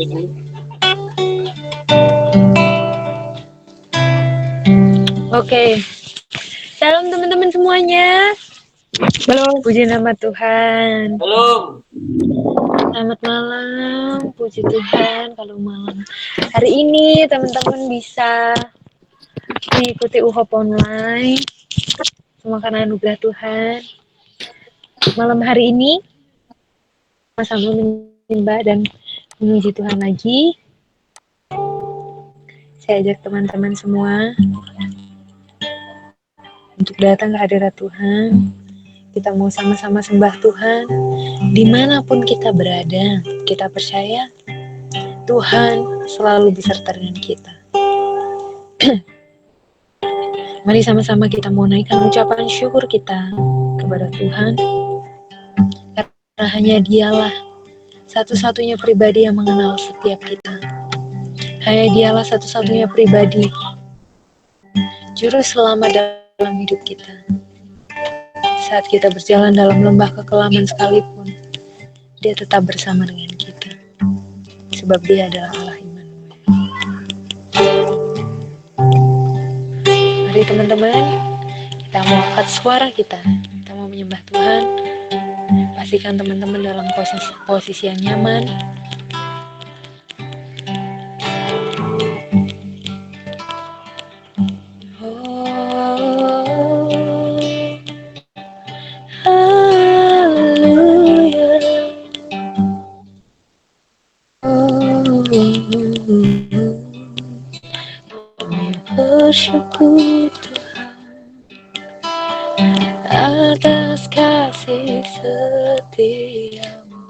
Oke, salam teman-teman semuanya. Halo. Puji nama Tuhan. Belum. Selamat malam, puji Tuhan kalau malam. Hari ini teman-teman bisa mengikuti UHOP online. Semua karena anugerah Tuhan. Malam hari ini sama-sama menyembah dan memuji Tuhan lagi. Saya ajak teman-teman semua untuk datang ke hadirat Tuhan. Kita mau sama-sama sembah Tuhan dimanapun kita berada. Kita percaya Tuhan selalu beserta dengan kita. Mari sama-sama kita mau naikkan ucapan syukur kita kepada Tuhan, karena hanya Dialah satu-satunya pribadi yang mengenal setiap kita. Hanya Dialah satu-satunya pribadi juru selamat dalam hidup kita. Saat kita berjalan dalam lembah kekelaman sekalipun, Dia tetap bersama dengan kita. Sebab Dia adalah Allah Immanuel. Mari teman-teman, kita mau angkat suara kita. Kita mau menyembah Tuhan. Pastikan teman-teman dalam posisi yang nyaman. Bersyukur Tuhan atas kasih setiamu.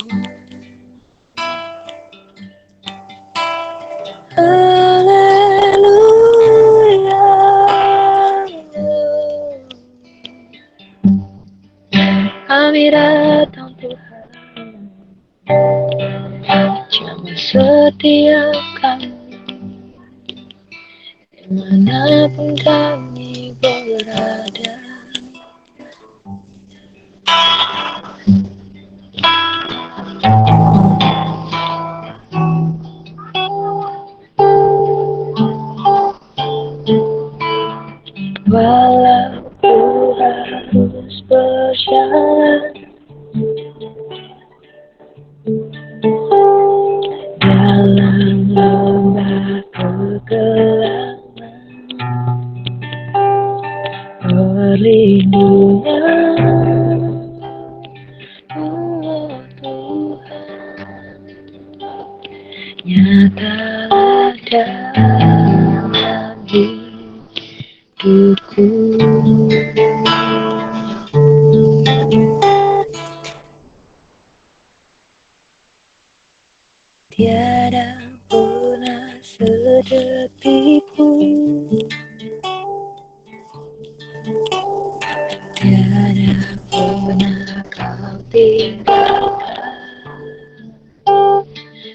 Haleluya. Kami datang Tuhan, jamu setiap kami, dimanapun kami berada. Walau ku harus berjalan dalam lembah kegelapan, perlindungan Allah Tuhan nyata dalam hidupku. Tiada pernah sedetik pun, tiada pernah kau tinggalkan.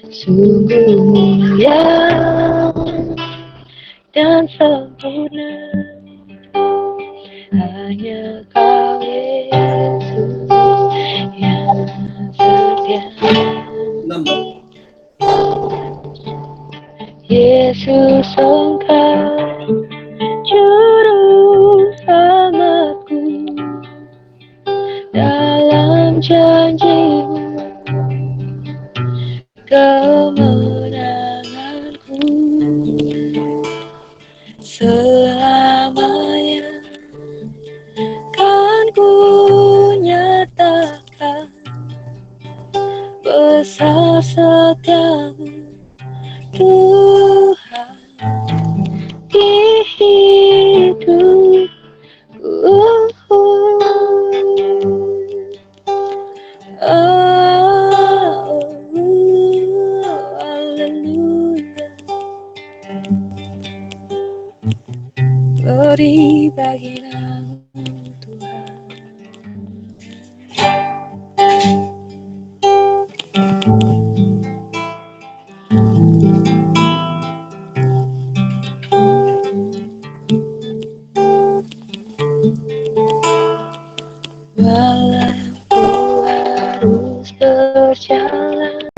Sungguh mulia dan sempurna hanya Kau Yesus yang setia. Yesus Engkau juru selamatku, dalam janji-Mu kemenanganku selamanya kan ku nyatakan besar setiamu Tuhan di hidupku. Haleluya. Glory bagi nama Tuhan. Walau ku harus berjalan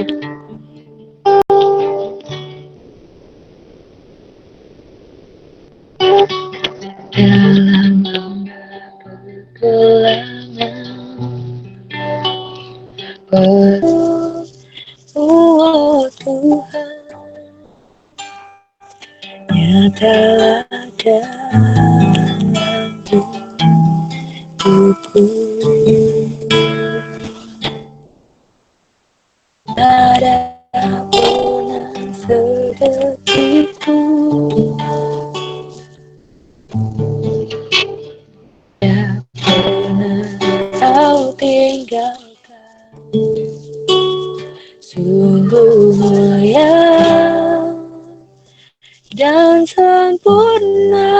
Oh Tuhan, nyatalah dalam hidupku. Ada pernah sedetikku tidak pernah kau tinggalkan. Sungguh mulia dan sempurna,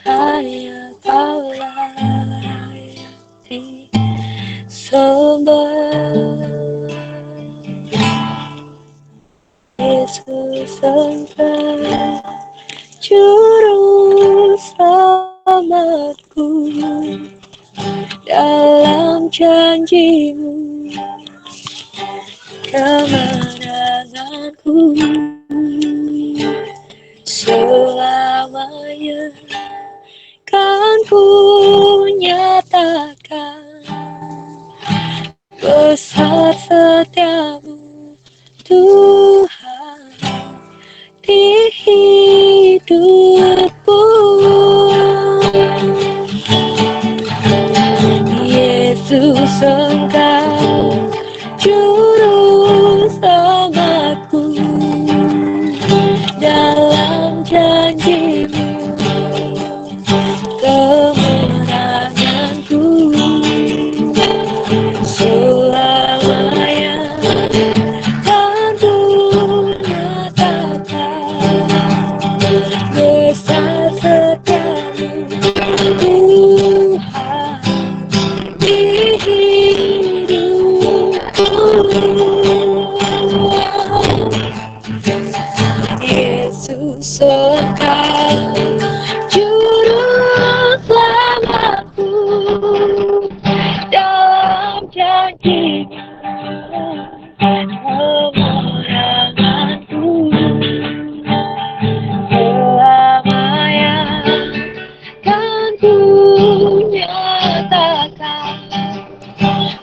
hanya Kau layak disembah. Yesus Engkau juru selamatku, dalam janji-Mu kemenanganku selamanya kan ku nyatakan besar setiamu Tuhan di hidupku. Yesus Engkau juru selamatku, dalam janji-Mu kemenanganku selamanya kan ku nyatakan besar setiamu Tuhan di hidupku. Yesus Engkau juru selamatku, dalam janji-Mu kemenanganku selamanya kan ku nyatakan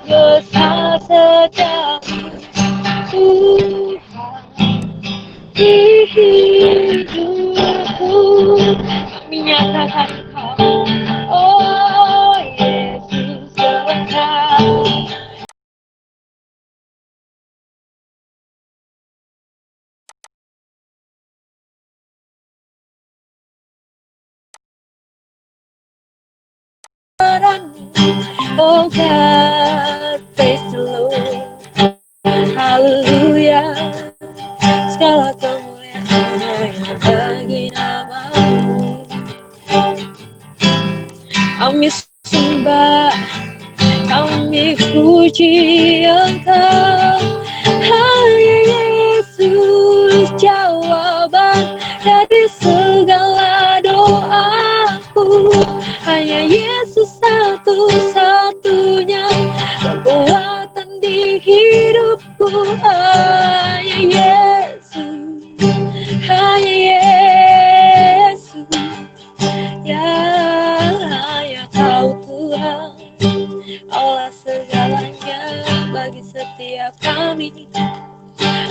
besar setiamu Tuhan di hidupku. Kami nyatakan Kau, oh Yesus Engkau. Oh God, praise the Lord, haleluya. Segala kemuliaan hanya bagi nama-Mu. Kami sembah, kami puji Engkau, hanya Yesus jawaban dari segala doaku. Hanya Yesus satu-satunya kekuatan di hidupku. Hanya Yesus, hanya Yesus, ya hanya Kau Tuhan, Allah segalanya bagi setiap kami.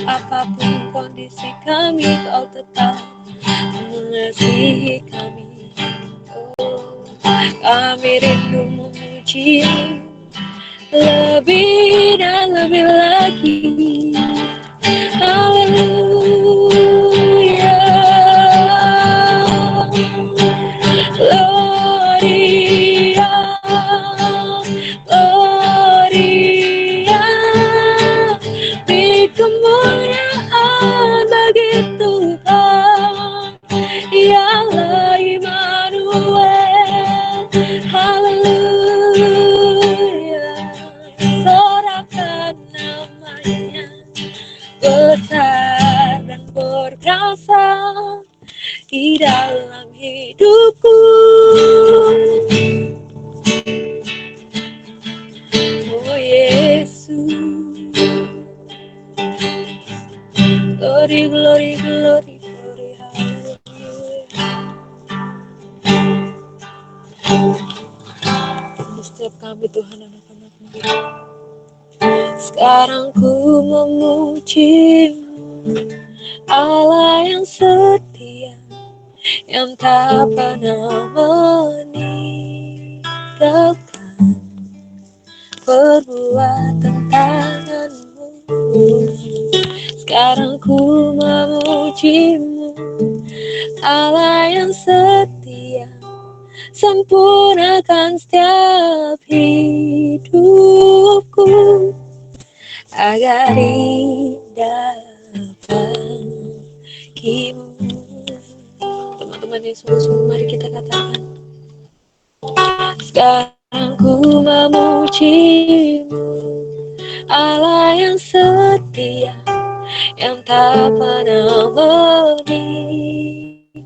Apapun kondisi kami, Kau tetap mengasihi kami. Oh, kami rindu memuji-Mu lebih dan lebih lagi. Haleluya, Gloria, Gloria, beri kemuliaan bagi Tuhan, Ialah Immanuel. Haleluya, sorakan namanya. setiap kami Tuhan anak-anakmu. Sekarang ku memujimu, Allah yang setia, yang tak pernah meninggalkan perbuatan tanganmu. Sekarang ku memujimu, Allah yang setia, sempurnakan setiap hidupku, agar indah bagimu. Teman-teman Yesus, mari kita katakan. Sekarang ku memujimu, Allah yang setia, yang tak pernah meninggalkan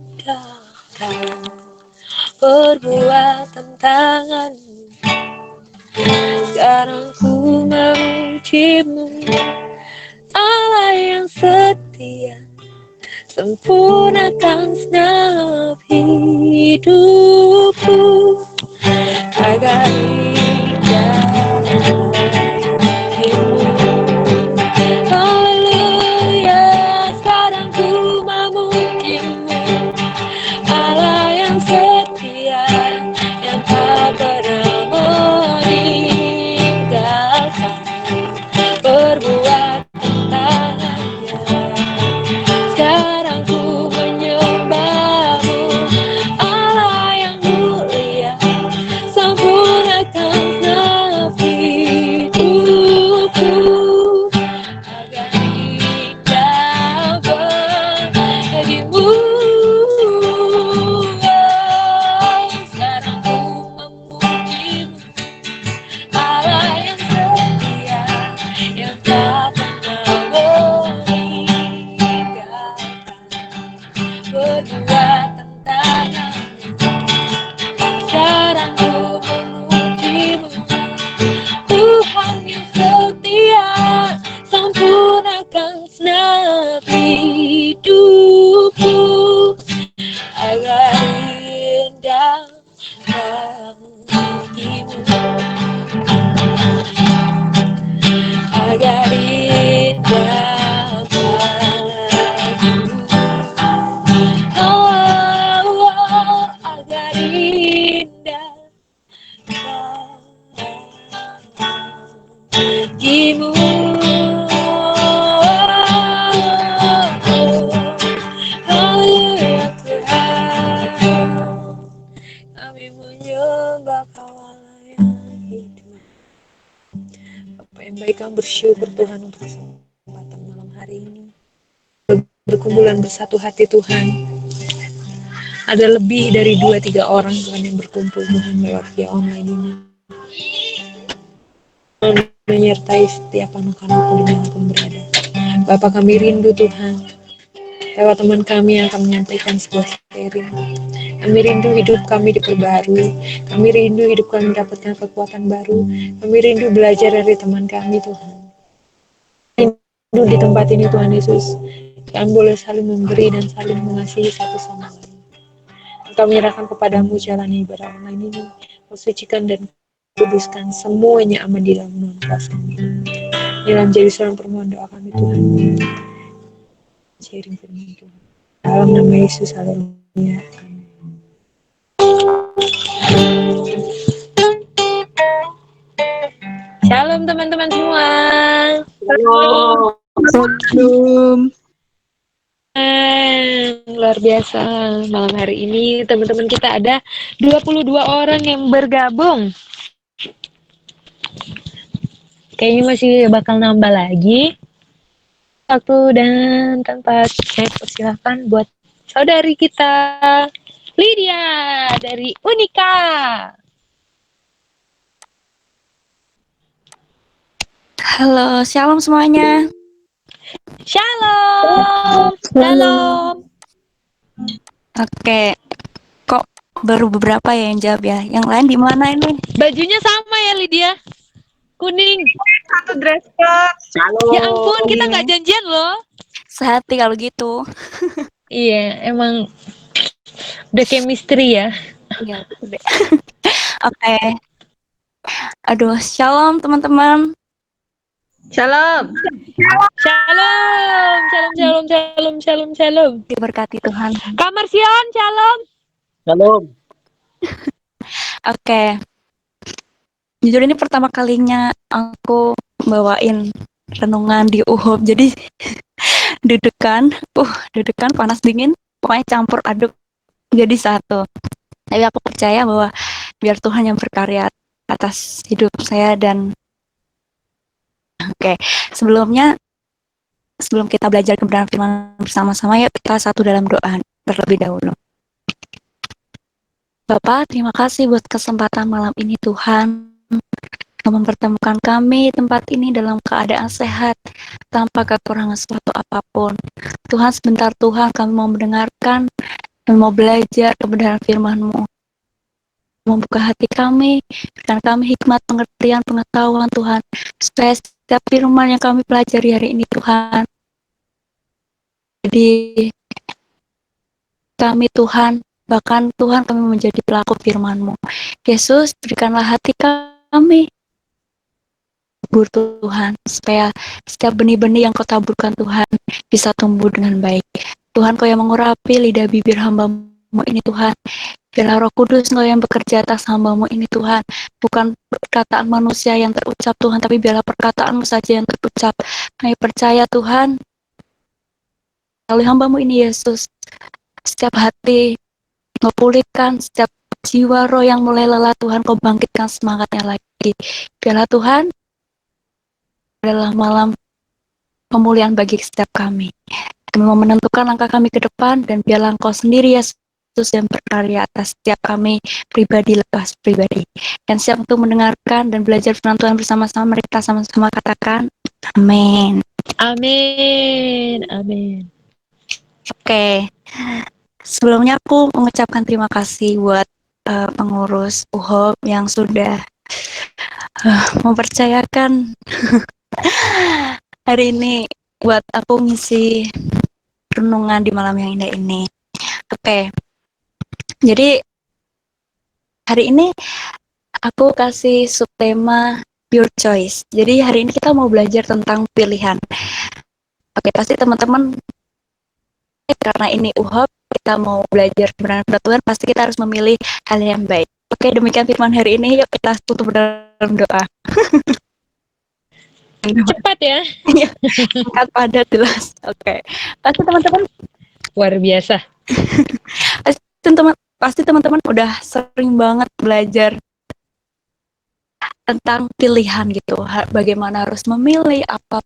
perbuatan tanganmu. Sekarang ku memujimu, Allah yang setia, sempurnakan segenap hidupku, agar indah bagimu. Haleluya, sekarang ku memujimu, Allah yang setia, yang tak pernah meninggalkan perbuatan tangannya. Sekarang ku menyembahmu, Allah yang mulia, sempurnakan segenap hidupku, agar indah bagimu. Sekarang ku memujimu, Allah yang setia, yang tak pernah meninggalkan perbuatan tanganmu. Sekarang ku memujimu, Tuhan yang setia, sempurnakan segenap hidupku, agar indah bagimu, agar indah bagimu. Oh, oh, agar indah bagimu. Haleluya Tuhan, kami menyembah Kau yang hidup. Bapak yang baik, kami bersyukur Tuhan untuk kesempatan malam hari ini, berkumpulan bersatu hati Tuhan. Ada lebih dari 2-3 orang Tuhan yang berkumpul Tuhan lewat via online ini, menyertai setiap anak-anakmu dimanapun berada. Bapak, kami rindu Tuhan, lewat teman kami yang akan menyampaikan sebuah sharing. Kami rindu hidup kami diperbarui, kami rindu hidup kami mendapatkan kekuatan baru, kami rindu belajar dari teman kami Tuhan. Rindu di tempat ini Tuhan Yesus, kami boleh saling memberi dan saling mengasihi satu sama lain. Kami menyerahkan kepadamu jalan ibadah online ini, Kau sucikan dan kuduskan semuanya aman di dalam naungan kuasa-Mu. Dalam jadi seorang permohonan doa kami Tuhan, sharing firman Tuhan. Dalam nama Yesus, haleluya. Shalom teman-teman semua. Shalom. Luar biasa, malam hari ini teman-teman kita ada 22 orang yang bergabung. Kayaknya masih bakal nambah lagi. Waktu dan tempat saya persilahkan buat saudari kita Lydia dari Unika. Halo, shalom semuanya. Shalom. Shalom. Oke, kok baru beberapa ya yang jawab ya? Yang lain di mana ini? Bajunya sama ya Lydia, kuning. Satu dress code. Ya ampun, kita nggak janjian loh. Sehati kalau gitu. Iya, emang udah chemistry ya. Iya, betul deh. Oke. Aduh, shalom teman-teman. Shalom. Shalom, shalom, shalom, shalom, shalom, shalom. Diberkati Tuhan. Kak Marsion, shalom. Shalom. Oke. Jujur ini pertama kalinya aku bawain renungan di UHOB. Jadi deg-degan panas dingin, pokoknya campur aduk jadi satu. Tapi aku percaya bahwa biar Tuhan yang berkarya atas hidup saya dan sebelum kita belajar kebenaran firman bersama-sama, yuk kita satu dalam doa terlebih dahulu. Bapak, terima kasih buat kesempatan malam ini Tuhan. Kau mempertemukan kami tempat ini dalam keadaan sehat, tanpa kekurangan suatu apapun. Tuhan, sebentar Tuhan, kami mau mendengarkan, kami mau belajar kebenaran firman-Mu. Membuka hati kami, dan kami hikmat, pengertian, pengetahuan Tuhan, supaya setiap firman yang kami pelajari hari ini Tuhan, jadi kami Tuhan, bahkan Tuhan kami menjadi pelaku firman-Mu. Yesus, berikanlah hati kami, tabur Tuhan, supaya setiap benih-benih yang Kau taburkan Tuhan, bisa tumbuh dengan baik. Tuhan, Kau yang mengurapi lidah bibir hamba-Mu ini Tuhan, biarlah Roh Kudus Kau yang bekerja atas hamba-Mu ini Tuhan, bukan perkataan manusia yang terucap Tuhan, tapi biarlah perkataan-Mu saja yang terucap. Kami percaya Tuhan, melalui hamba-Mu ini Yesus, setiap hati Kau pulihkan, setiap jiwa roh yang mulai lelah Tuhan, Kau bangkitkan semangatnya lagi. Biarlah Tuhan adalah malam pemulihan bagi setiap kami. Kami mau menentukan langkah kami ke depan, dan biarlah Engkau sendiri Yesus yang berkarya atas setiap kami pribadi lepas pribadi. Dan siap untuk mendengarkan dan belajar firman Tuhan bersama-sama, mari kita sama-sama katakan amin. Amin, amin. Oke. Sebelumnya aku mengucapkan terima kasih buat pengurus UHOB yang sudah mempercayakan hari ini buat aku ngisi renungan di malam yang indah ini. Oke. Jadi hari ini aku kasih subtema Your Choice. Jadi hari ini kita mau belajar tentang pilihan. Oke, pasti teman-teman karena ini UHOB, kita mau belajar kebenaran Tuhan, pasti kita harus memilih hal yang baik. Oke, demikian firman hari ini, yuk kita tutup dalam doa. Cepat ya. Singkat, padat, jelas. Oke. Pasti teman-teman Luar biasa. pasti teman-teman udah sering banget belajar tentang pilihan gitu. Bagaimana harus memilih, apa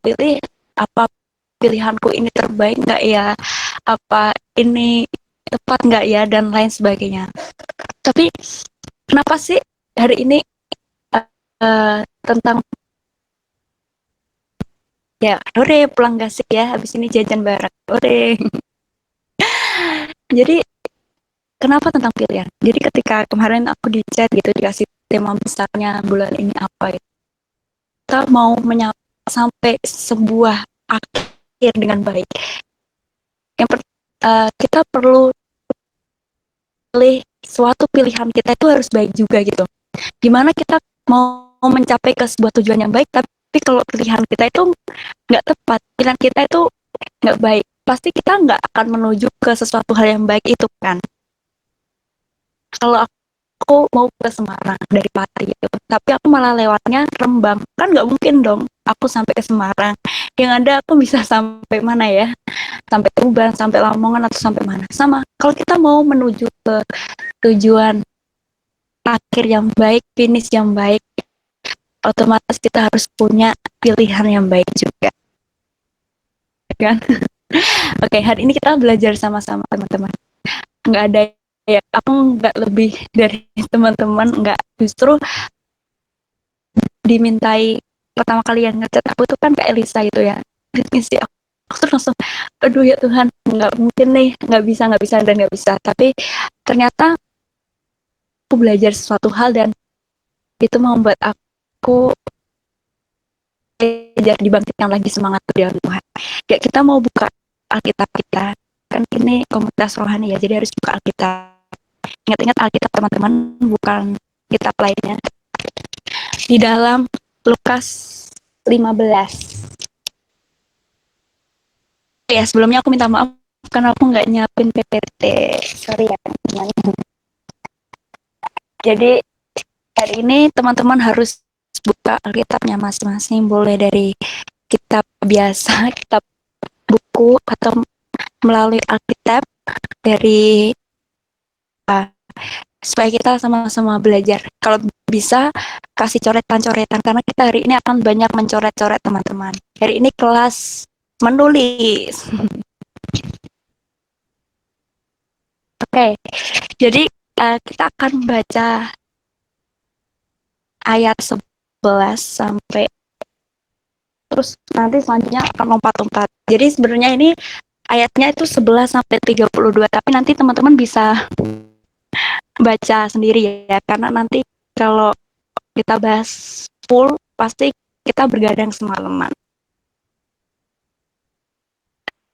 pilihanku ini terbaik nggak ya? Apa ini tepat nggak ya, dan lain sebagainya. Tapi kenapa sih hari ini tentang ya, ore pulang gasik ya, habis ini jajan bareng, ore. Jadi kenapa tentang pilihan? Jadi ketika kemarin aku di chat gitu, dikasih tema besarnya bulan ini apa itu, kita mau sampai sebuah akhir dengan baik. Kita perlu pilih suatu pilihan kita itu harus baik juga gitu. Gimana kita mau mencapai ke sebuah tujuan yang baik, tapi kalau pilihan kita itu nggak tepat, pilihan kita itu nggak baik, pasti kita nggak akan menuju ke sesuatu hal yang baik itu kan. Kalau aku mau ke Semarang dari Pati gitu, tapi aku malah lewatnya Rembang, kan nggak mungkin dong aku sampai ke Semarang. Yang ada aku bisa sampai mana ya? Sampai Tuban, sampai Lamongan, atau sampai mana? Sama, kalau kita mau menuju ke tujuan akhir yang baik, finish yang baik, otomatis kita harus punya pilihan yang baik juga, kan? Oke, hari ini kita belajar sama-sama teman-teman. Nggak ada ya, aku nggak lebih dari teman-teman, nggak, justru dimintai pertama kali yang ngechat aku tuh kan Kak Elisa gitu ya, misi aku tuh langsung aduh ya Tuhan, nggak mungkin nih, nggak bisa, tapi ternyata aku belajar sesuatu hal dan itu membuat aku belajar, dibangkitkan lagi semangat di dalam Tuhan. Ya, kita mau buka Alkitab kita, kan ini komunitas rohani ya, jadi harus buka Alkitab. Ingat-ingat Alkitab teman-teman, bukan kitab lainnya. di dalam Lukas 15. Ya, sebelumnya aku minta maaf karena aku nggak nyiapin PPT. Sorry ya, teman-teman. Jadi, hari ini teman-teman harus buka kitabnya masing-masing. Boleh dari kitab biasa, kitab buku, atau melalui Alkitab dari supaya kita sama-sama belajar. Kalau bisa kasih coretan-coretan karena kita hari ini akan banyak mencoret-coret teman-teman. Hari ini kelas menulis. Oke, jadi kita akan baca ayat 11 sampai terus nanti selanjutnya akan lompat-lompat. Jadi sebenarnya ini ayatnya itu 11 sampai 32, tapi nanti teman-teman bisa baca sendiri ya, karena nanti kalau kita bahas full pasti kita bergadang semalaman.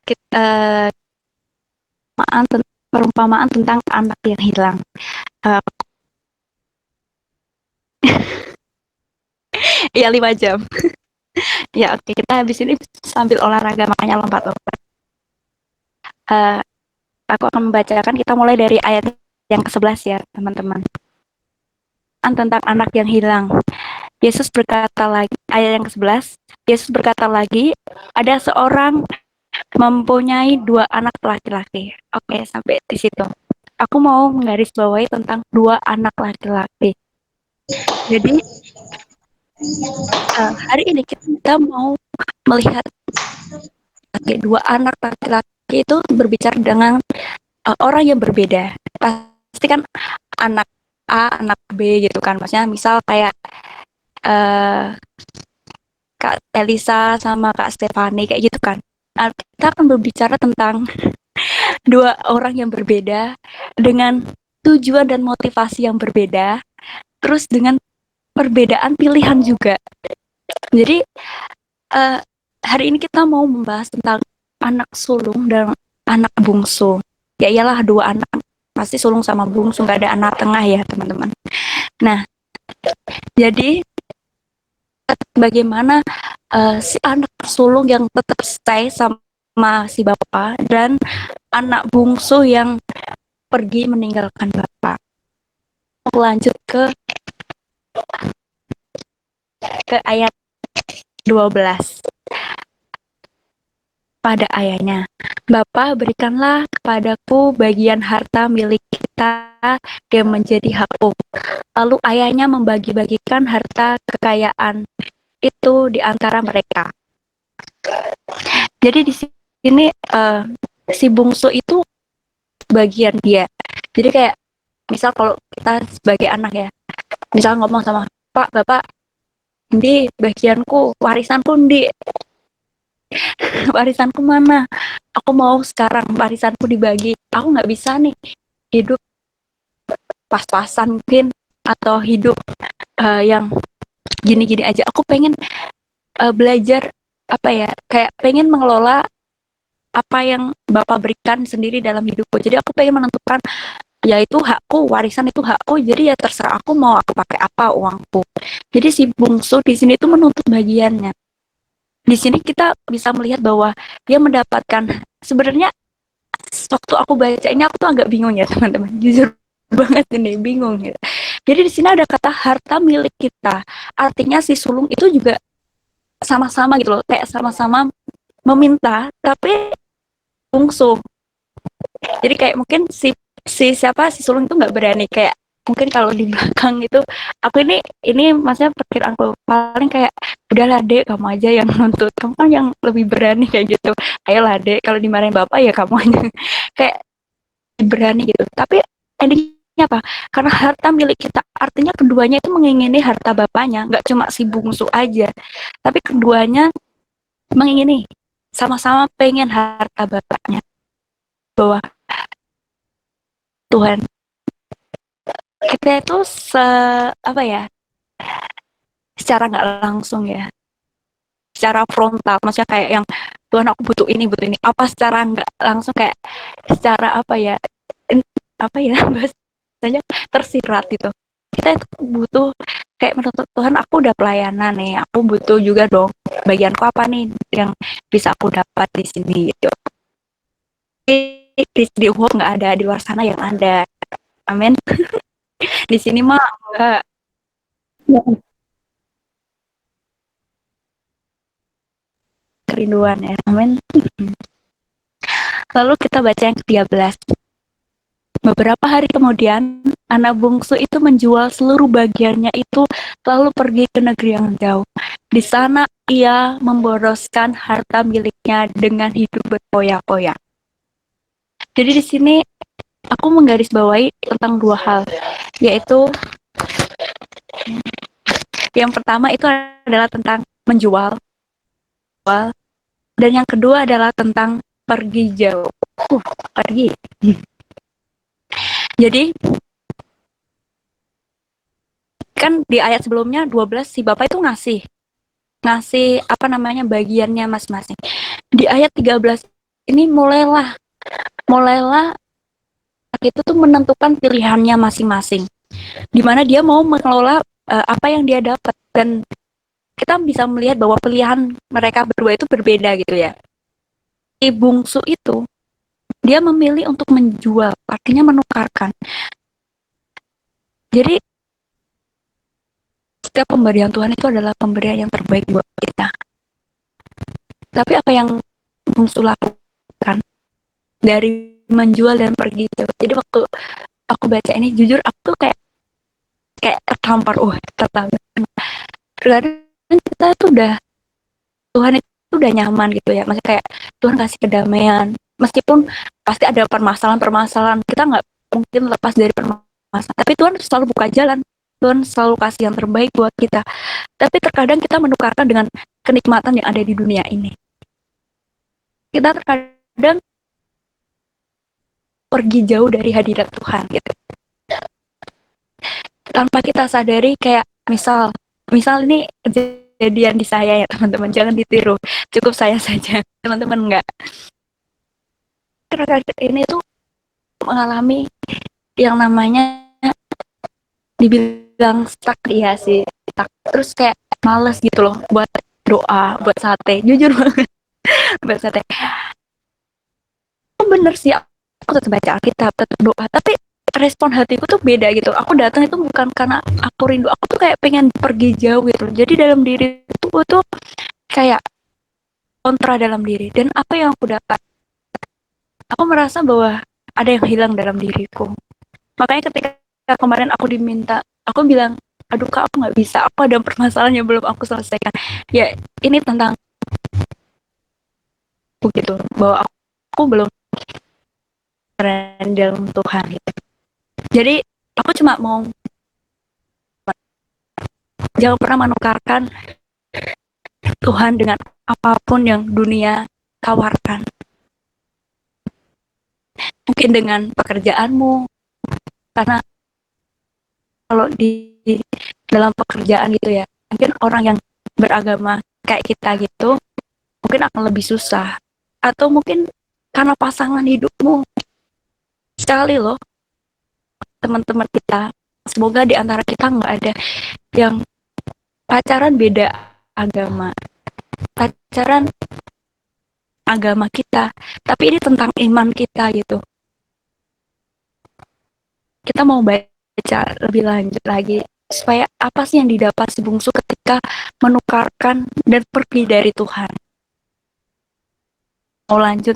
Kita perumpamaan tentang anak yang hilang. Ya 5 jam. Ya oke, kita habis ini sambil olahraga makanya lompat-lompat. Aku akan membacakan, kita mulai dari ayat yang ke-11 ya teman-teman. Tentang anak yang hilang. Yesus berkata lagi, ayat yang ke-11, Yesus berkata lagi, ada seorang mempunyai 2 anak laki-laki. Oke, sampai di situ. Aku mau menggarisbawahi tentang 2 anak laki-laki. Jadi hari ini kita mau melihat 2 anak laki-laki itu berbicara dengan orang yang berbeda. Pasti kan anak A, anak B gitu kan. Maksudnya misal kayak Kak Elisa sama Kak Stefani kayak gitu kan. Kita akan berbicara tentang 2 orang yang berbeda dengan tujuan dan motivasi yang berbeda, terus dengan perbedaan pilihan juga. Jadi hari ini kita mau membahas tentang anak sulung dan anak bungsu. Ya iyalah 2 anak, pasti sulung sama bungsu, nggak ada anak tengah ya teman-teman. Nah, jadi bagaimana si anak sulung yang tetap stay sama si bapak dan anak bungsu yang pergi meninggalkan bapak. Lanjut ke ayat 12. Pada ayahnya, Bapa, berikanlah kepadaku bagian harta milik kita yang menjadi hakku. Lalu ayahnya membagi-bagikan harta kekayaan itu di antara mereka. Jadi di sini si bungsu itu bagian dia. Jadi kayak misal kalau kita sebagai anak ya, misal ngomong sama Pak, Bapak, di bagianku, warisanku di warisanku mana? Aku mau sekarang warisanku dibagi. Aku nggak bisa nih hidup pas-pasan mungkin atau hidup yang gini-gini aja. Aku pengen belajar apa ya, kayak pengen mengelola apa yang Bapak berikan sendiri dalam hidupku. Jadi aku pengen menentukan, ya itu hakku, warisan itu hakku, jadi ya terserah aku mau aku pakai apa uangku. Jadi si bungsu di sini tuh menuntut bagiannya. Di sini kita bisa melihat bahwa dia mendapatkan, sebenarnya waktu aku baca ini aku tuh agak bingung ya teman-teman, jujur banget ini bingung gitu. Jadi di sini ada kata harta milik kita, artinya si sulung itu juga sama-sama gitu loh, kayak sama-sama meminta tapi bungsu. Jadi kayak mungkin si sulung itu nggak berani, kayak mungkin kalau di belakang itu aku ini maksudnya perkiraanku paling kayak udahlah dek, kamu aja yang nuntut, kamu kan yang lebih berani kayak gitu, ayolah dek, kalau dimarahin bapak ya kamu aja kayak berani gitu. Tapi endingnya apa, karena harta milik kita, artinya keduanya itu mengingini harta bapaknya, nggak cuma si bungsu aja tapi keduanya mengingini, sama-sama pengen harta bapaknya. Bahwa Tuhan, kita itu apa ya, secara nggak langsung ya, secara frontal, maksudnya kayak yang Tuhan aku butuh ini apa, secara nggak langsung kayak secara apa ya bahasanya tersirat gitu, kita itu butuh kayak menuntut Tuhan, aku udah pelayanan nih, aku butuh juga dong bagianku apa nih yang bisa aku dapat di sini gitu. Di UHOP nggak ada, di luar sana yang ada. Amin. Di sini mah enggak. Kerinduan ya. Amin. Lalu kita baca yang ke-13. Beberapa hari kemudian, anak bungsu itu menjual seluruh bagiannya itu lalu pergi ke negeri yang jauh. Di sana ia memboroskan harta miliknya dengan hidup berpoya-poya. Jadi di sini aku menggarisbawahi tentang dua hal, yaitu yang pertama itu adalah tentang menjual, dan yang kedua adalah tentang pergi jauh. Pergi. Jadi kan di ayat sebelumnya 12 si Bapak itu ngasih apa namanya bagiannya masing-masing. Di ayat 13 ini mulailah itu tuh menentukan pilihannya masing-masing. Di mana dia mau mengelola apa yang dia dapat, dan kita bisa melihat bahwa pilihan mereka berdua itu berbeda gitu ya. Si bungsu itu dia memilih untuk menjual, artinya menukarkan. Jadi setiap pemberian Tuhan itu adalah pemberian yang terbaik buat kita. Tapi apa yang bungsu lakukan dari menjual dan pergi itu. Jadi waktu aku baca ini, jujur aku tuh kayak tertampar, tertampar. Kadang kita tuh udah, Tuhan itu udah nyaman gitu ya, masih kayak Tuhan kasih kedamaian, meskipun pasti ada permasalahan-permasalahan, kita nggak mungkin lepas dari permasalahan, tapi Tuhan selalu buka jalan, Tuhan selalu kasih yang terbaik buat kita. Tapi terkadang kita menukarkan dengan kenikmatan yang ada di dunia ini. Kita terkadang pergi jauh dari hadirat Tuhan gitu, tanpa kita sadari. Kayak misal ini kejadian di saya ya teman-teman, jangan ditiru, cukup saya saja teman-teman, enggak. Terkadang ini tuh mengalami yang namanya dibilang stuck, ya sih stuck, terus kayak males gitu loh buat doa, buat sate, jujur banget. Buat sate, bener sih, aku tetap baca Alkitab, tetap doa, tapi respon hatiku tuh beda gitu. Aku datang itu bukan karena aku rindu, aku tuh kayak pengen pergi jauh gitu. Jadi dalam diri tuh kayak kontra dalam diri. Dan apa yang aku dapat, aku merasa bahwa ada yang hilang dalam diriku. Makanya ketika kemarin aku diminta, aku bilang, aduh kak, aku nggak bisa, aku ada permasalahan yang belum aku selesaikan. Ya ini tentang aku gitu, bahwa aku belum berani dalam Tuhan gitu. Jadi aku cuma mau, jangan pernah menukarkan Tuhan dengan apapun yang dunia tawarkan. Mungkin dengan pekerjaanmu, karena kalau di dalam pekerjaan gitu ya, mungkin orang yang beragama kayak kita gitu mungkin akan lebih susah. Atau mungkin karena pasangan hidupmu. Sekali loh teman-teman kita, semoga di antara kita nggak ada yang pacaran beda agama, pacaran agama kita, tapi ini tentang iman kita gitu. Kita mau baca lebih lanjut lagi, supaya apa sih yang didapat si bungsu ketika menukarkan dan pergi dari Tuhan. Mau lanjut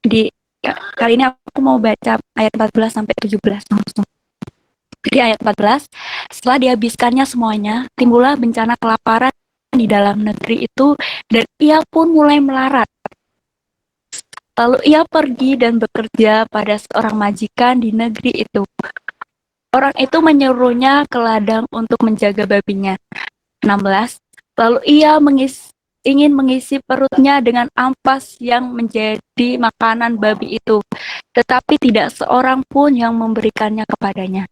di kali ini aku mau baca ayat 14 sampai 17 langsung. Jadi ayat 14, setelah dihabiskannya semuanya, timbullah bencana kelaparan di dalam negeri itu, dan ia pun mulai melarat. Lalu ia pergi dan bekerja pada seorang majikan di negeri itu. Orang itu menyuruhnya ke ladang untuk menjaga babinya. 16. Lalu ia ingin mengisi perutnya dengan ampas yang menjadi makanan babi itu, tetapi tidak seorang pun yang memberikannya kepadanya.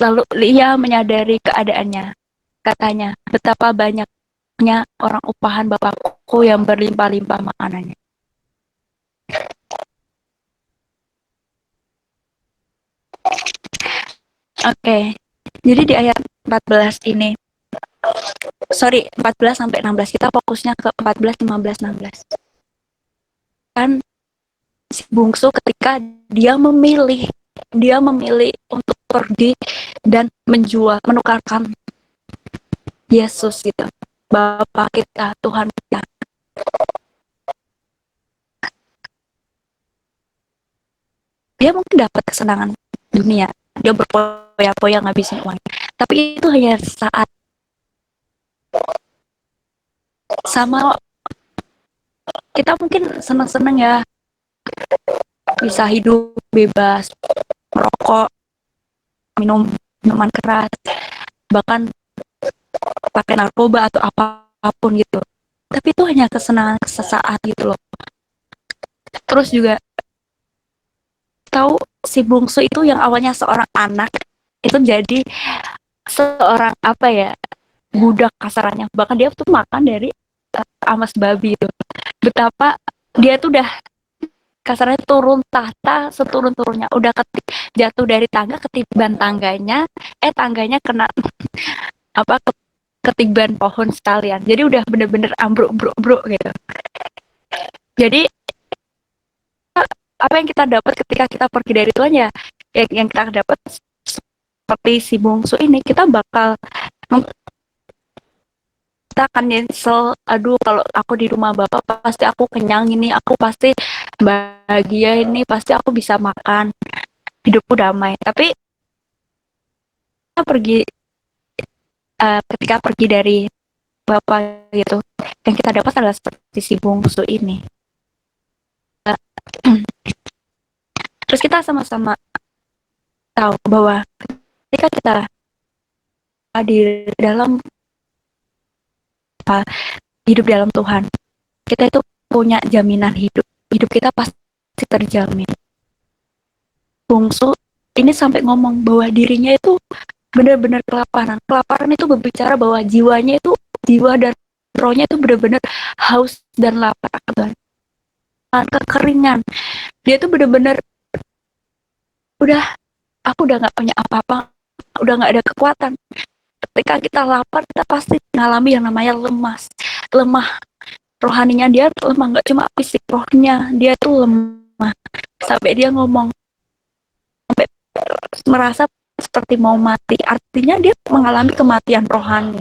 Lalu ia menyadari keadaannya. Katanya, betapa banyaknya orang upahan bapakku yang berlimpah-limpah makanannya. Oke, Jadi di ayat 14 ini, sorry 14 sampai 16, kita fokusnya ke 14, 15, 16. Kan si bungsu ketika dia memilih untuk pergi dan menukarkan Yesus gitu, Bapa kita, Tuhan kita. Dia mungkin dapat kesenangan dunia, dia berpoya-poya ngabisin uang, tapi itu hanya saat. Sama kita mungkin senang-senang ya, bisa hidup bebas, merokok, minum minuman keras, bahkan pakai narkoba atau apapun gitu. Tapi itu hanya kesenangan sesaat gitu loh. Terus juga tahu si bungsu itu yang awalnya seorang anak itu jadi seorang apa ya, budak kasarannya. Bahkan dia tuh makan dari amas babi itu. Betapa dia tuh udah kasarnya turun tahta seturun-turunnya, udah jatuh dari tangga, ketiban tangganya, tangganya kena apa ketiban pohon sekalian. Jadi udah bener-bener ambruk gitu. Jadi apa yang kita dapat ketika kita pergi dari Tuhan ya, yang kita dapat seperti si bungsu ini, kita akan nyesel, aduh kalau aku di rumah Bapak pasti aku kenyang ini, aku pasti bahagia ini, pasti aku bisa makan, hidupku damai. Tapi kita pergi ketika pergi dari Bapak gitu, yang kita dapat adalah seperti si bungsu ini. Terus kita sama-sama tahu bahwa ketika kita di dalam hidup dalam Tuhan, kita itu punya jaminan hidup kita pasti terjamin. Bungsu ini sampai ngomong bahwa dirinya itu benar-benar kelaparan itu berbicara bahwa jiwa dan rohnya itu benar-benar haus dan lapar akan kekeringan. Dia tuh benar-benar aku udah nggak punya apa-apa, udah nggak ada kekuatan. Ketika kita lapar, kita pasti mengalami yang namanya lemah. Rohaninya dia lemah, nggak cuma fisik, rohnya dia tuh lemah. Sampai dia ngomong, sampai merasa seperti mau mati. Artinya dia mengalami kematian rohani.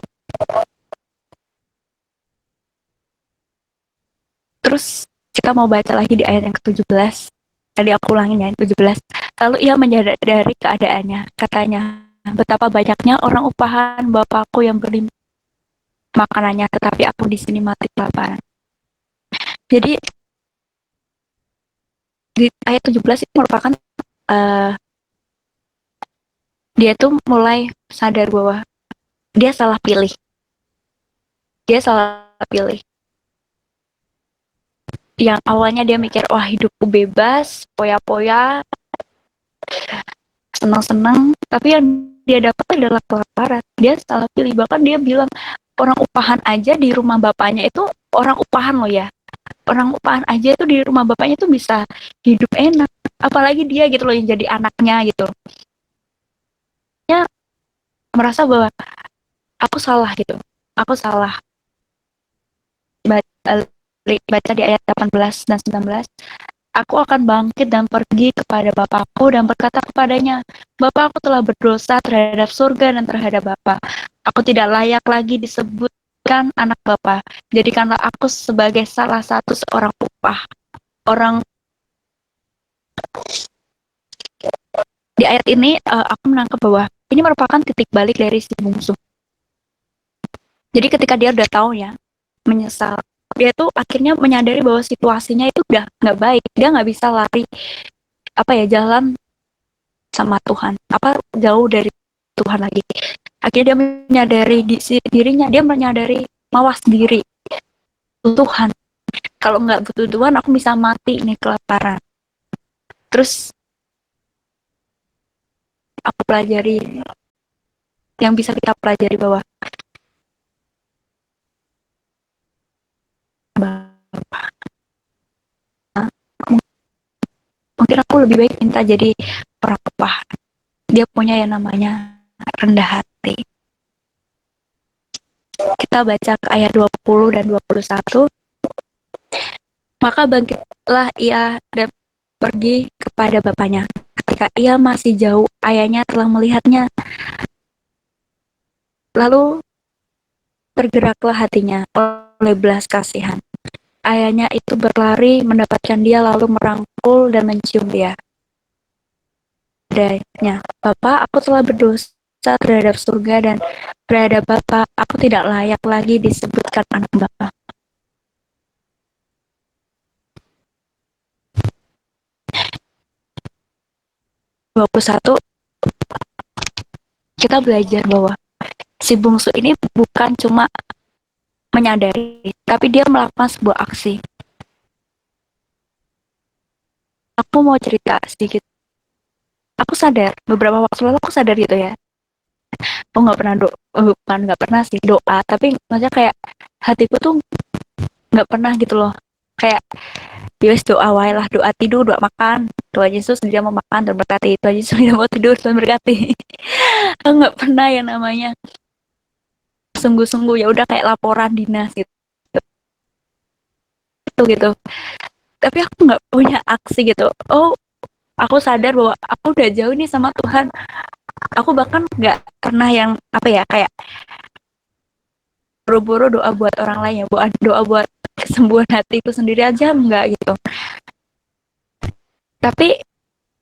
Terus kita mau baca lagi di ayat yang ke-17. Tadi aku ulangin ya, 17. Lalu ia menyadari keadaannya. Katanya, betapa banyaknya orang upahan Bapakku yang beli makanannya, tetapi aku di sini mati kelaparan. Jadi di ayat 17 itu merupakan dia tuh mulai sadar bahwa dia salah pilih. Yang awalnya dia mikir, wah hidupku bebas, poya-poya, senang-senang, tapi yang dia dapat adalah kelaparan. Dia salah pilih. Bahkan dia bilang, orang upahan aja di rumah bapaknya itu, orang upahan loh ya, orang upahan aja itu di rumah bapaknya itu bisa hidup enak. Apalagi dia gitu loh yang jadi anaknya gitu. Dia merasa bahwa aku salah gitu. Aku salah. Baca di ayat 18 dan 19. Aku akan bangkit dan pergi kepada Bapakku dan berkata kepadanya, Bapa, aku telah berdosa terhadap surga dan terhadap Bapa. Aku tidak layak lagi disebutkan anak Bapa. Jadikanlah aku sebagai salah satu seorang upah. Orang di ayat ini aku menangkap bahwa ini merupakan titik balik dari si bungsu. Jadi ketika dia udah tahu ya, menyesal, dia tuh akhirnya menyadari bahwa situasinya itu udah nggak baik. Dia nggak bisa lari jalan sama Tuhan, jauh dari Tuhan lagi. Akhirnya dia menyadari dirinya, dia menyadari mawas diri. Tuhan, kalau nggak butuh Tuhan aku bisa mati nih kelaparan. Terus aku pelajari, yang bisa kita pelajari bahwa mungkin aku lebih baik minta jadi orang upah. Dia punya yang namanya rendah hati. Kita baca ke ayat 20 dan 21. Maka bangkitlah ia dan pergi kepada bapaknya. Ketika ia masih jauh, ayahnya telah melihatnya. Lalu tergeraklah hatinya oleh belas kasihan. Ayahnya itu berlari mendapatkan dia lalu merangkul dan mencium dia. Padanya, Bapa, aku telah berdosa terhadap surga dan terhadap Bapa, aku tidak layak lagi disebutkan anak Bapa. Ayat 21, kita belajar bahwa si bungsu ini bukan cuma menyadari, tapi dia melakukan sebuah aksi. Aku mau cerita sedikit. Aku sadar, beberapa waktu lalu aku sadar gitu ya. Aku nggak pernah bukan nggak pernah sih doa, tapi maksudnya kayak hatiku tuh nggak pernah gitu loh. Kayak Yus doa wae lah, doa tidur, doa makan, doa Yesus dia mau makan dan berkati, doa Yesus dia mau tidur dan berkati. Aku nggak pernah yang namanya sungguh-sungguh ya udah kayak laporan dinas gitu. Tapi aku nggak punya aksi gitu. Oh, aku sadar bahwa aku udah jauh nih sama Tuhan. Aku bahkan nggak pernah yang apa ya kayak buru-buru doa buat orang lain ya, doa buat kesembuhan hatiku sendiri aja enggak gitu. Tapi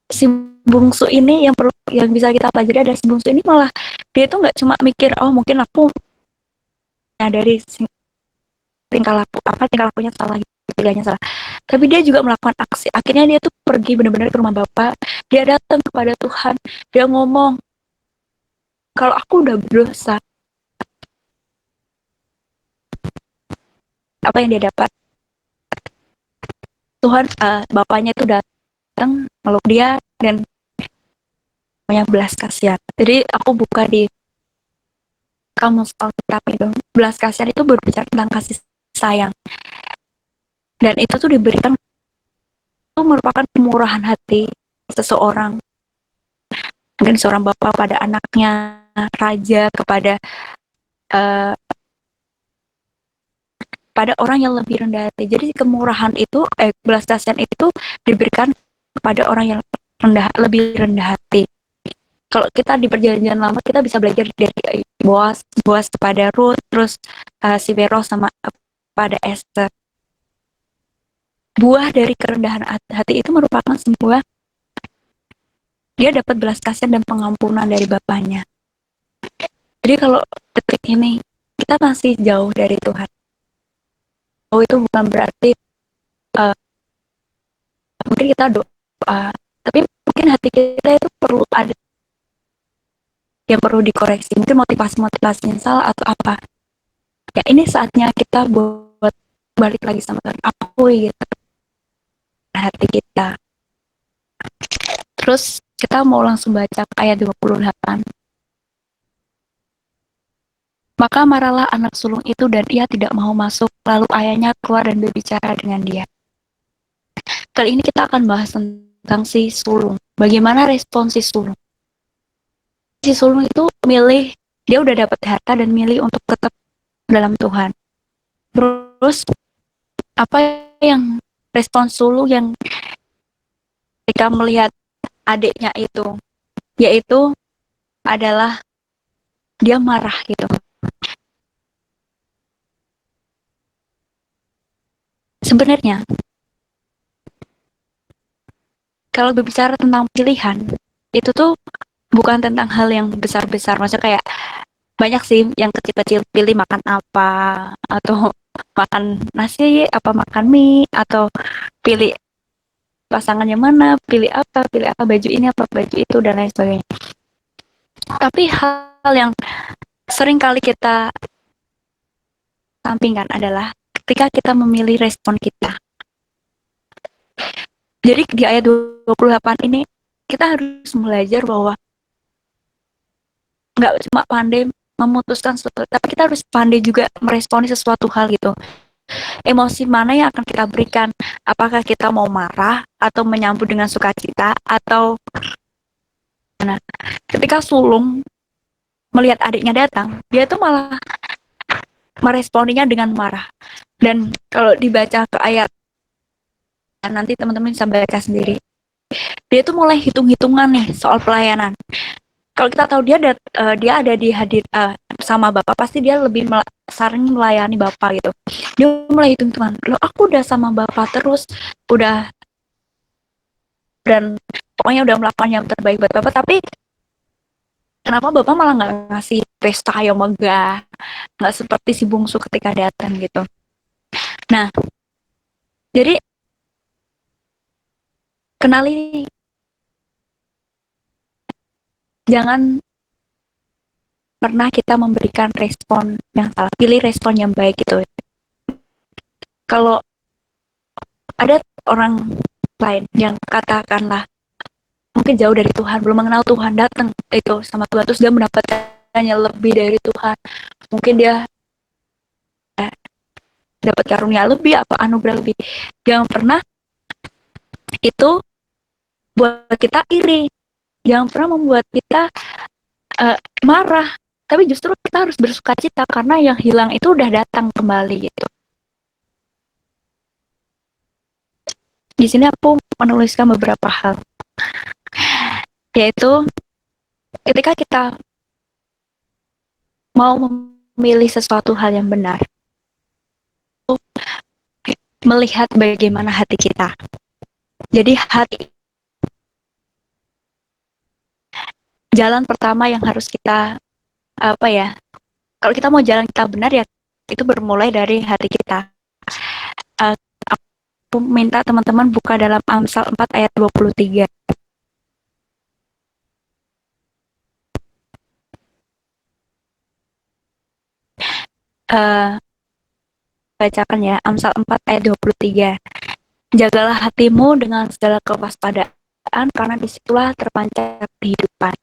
si bungsu ini yang bisa kita pelajari ada si bungsu ini malah dia tuh nggak cuma mikir oh mungkin aku dari tingkah lakunya salah gitu, pilihannya salah, tapi dia juga melakukan aksi. Akhirnya dia tuh pergi benar-benar ke rumah bapak, dia datang kepada Tuhan, dia ngomong kalau aku udah berdosa. Apa yang dia dapat? Tuhan bapaknya itu datang meluk dia dan punya belas kasihan. Jadi aku buka di kamus Alkitab itu, belas kasihan itu berbicara tentang kasih sayang, dan itu tuh diberikan itu merupakan kemurahan hati seseorang, mungkin seorang bapak pada anaknya, raja kepada uh, pada orang yang lebih rendah hati. Jadi kemurahan itu belas kasihan itu diberikan kepada orang yang lebih rendah hati. Kalau kita di perjanjian lama kita bisa belajar dari Boas kepada Ruth, terus si Vero sama pada Esther. Buah dari kerendahan hati itu merupakan sebuah dia dapat belas kasihan dan pengampunan dari bapaknya. Jadi kalau detik ini kita masih jauh dari Tuhan. Oh itu bukan berarti mungkin kita doa, tapi mungkin hati kita itu perlu ada yang perlu dikoreksi, mungkin motivasi yang salah atau apa. Ya ini saatnya kita buat balik lagi sama Tuhan, akui gitu hati kita. Terus kita mau langsung baca ayat 28. Maka marahlah anak sulung itu dan ia tidak mau masuk, lalu ayahnya keluar dan berbicara dengan dia. Kali ini kita akan bahas tentang si sulung. Bagaimana respon si sulung? Si sulung itu milih, dia udah dapat harta dan milih untuk tetap dalam Tuhan. Terus apa yang respon sulung yang ketika melihat adiknya itu, yaitu adalah dia marah gitu. Sebenarnya kalau berbicara tentang pilihan, itu tuh bukan tentang hal yang besar-besar. Maksudnya kayak banyak sih yang kecil-kecil, pilih makan apa, atau makan nasi, apa makan mie, atau pilih pasangannya mana, pilih apa, baju ini, apa baju itu, dan lain sebagainya. Tapi hal yang sering kali kita sampingkan adalah ketika kita memilih respon kita. Jadi di ayat 28 ini, kita harus belajar bahwa nggak cuma pandai memutuskan sesuatu, tapi kita harus pandai juga meresponi sesuatu hal gitu. Emosi mana yang akan kita berikan? Apakah kita mau marah atau menyambut dengan sukacita atau mana? Ketika sulung melihat adiknya datang, dia tuh malah meresponinya dengan marah. Dan kalau dibaca ke ayat, nanti teman-teman bisa baca sendiri. Dia tuh mulai hitung-hitungan nih soal pelayanan. Kalau kita tahu dia ada di hadir sama bapak, pasti dia lebih sering melayani bapak gitu. Dia mulai hitung-hitungan, loh aku udah sama bapak terus, udah dan pokoknya udah melakukan yang terbaik buat bapak, tapi kenapa bapak malah nggak ngasih pesta yang megah, nggak seperti si bungsu ketika datang gitu. Nah, jadi kenali, jangan pernah kita memberikan respon yang salah, pilih respon yang baik gitu. Kalau ada orang lain yang katakanlah mungkin jauh dari Tuhan, belum mengenal Tuhan, datang itu sama Tuhan, terus dia mendapatkannya lebih dari Tuhan, mungkin dia dapat karunia lebih, apa anugerah lebih, yang pernah itu buat kita iri, yang pernah membuat kita marah, tapi justru kita harus bersuka cita karena yang hilang itu udah datang kembali gitu. Di sini aku menuliskan beberapa hal, yaitu ketika kita mau memilih sesuatu hal yang benar, melihat bagaimana hati kita. Jadi hati, jalan pertama yang harus kita kalau kita mau jalan kita benar ya itu bermulai dari hati kita. Aku minta teman-teman buka dalam Amsal 4 ayat 23. Bacakan ya, Amsal 4 ayat 23. Jagalah hatimu dengan segala kewaspadaan, karena disitulah terpancar kehidupan.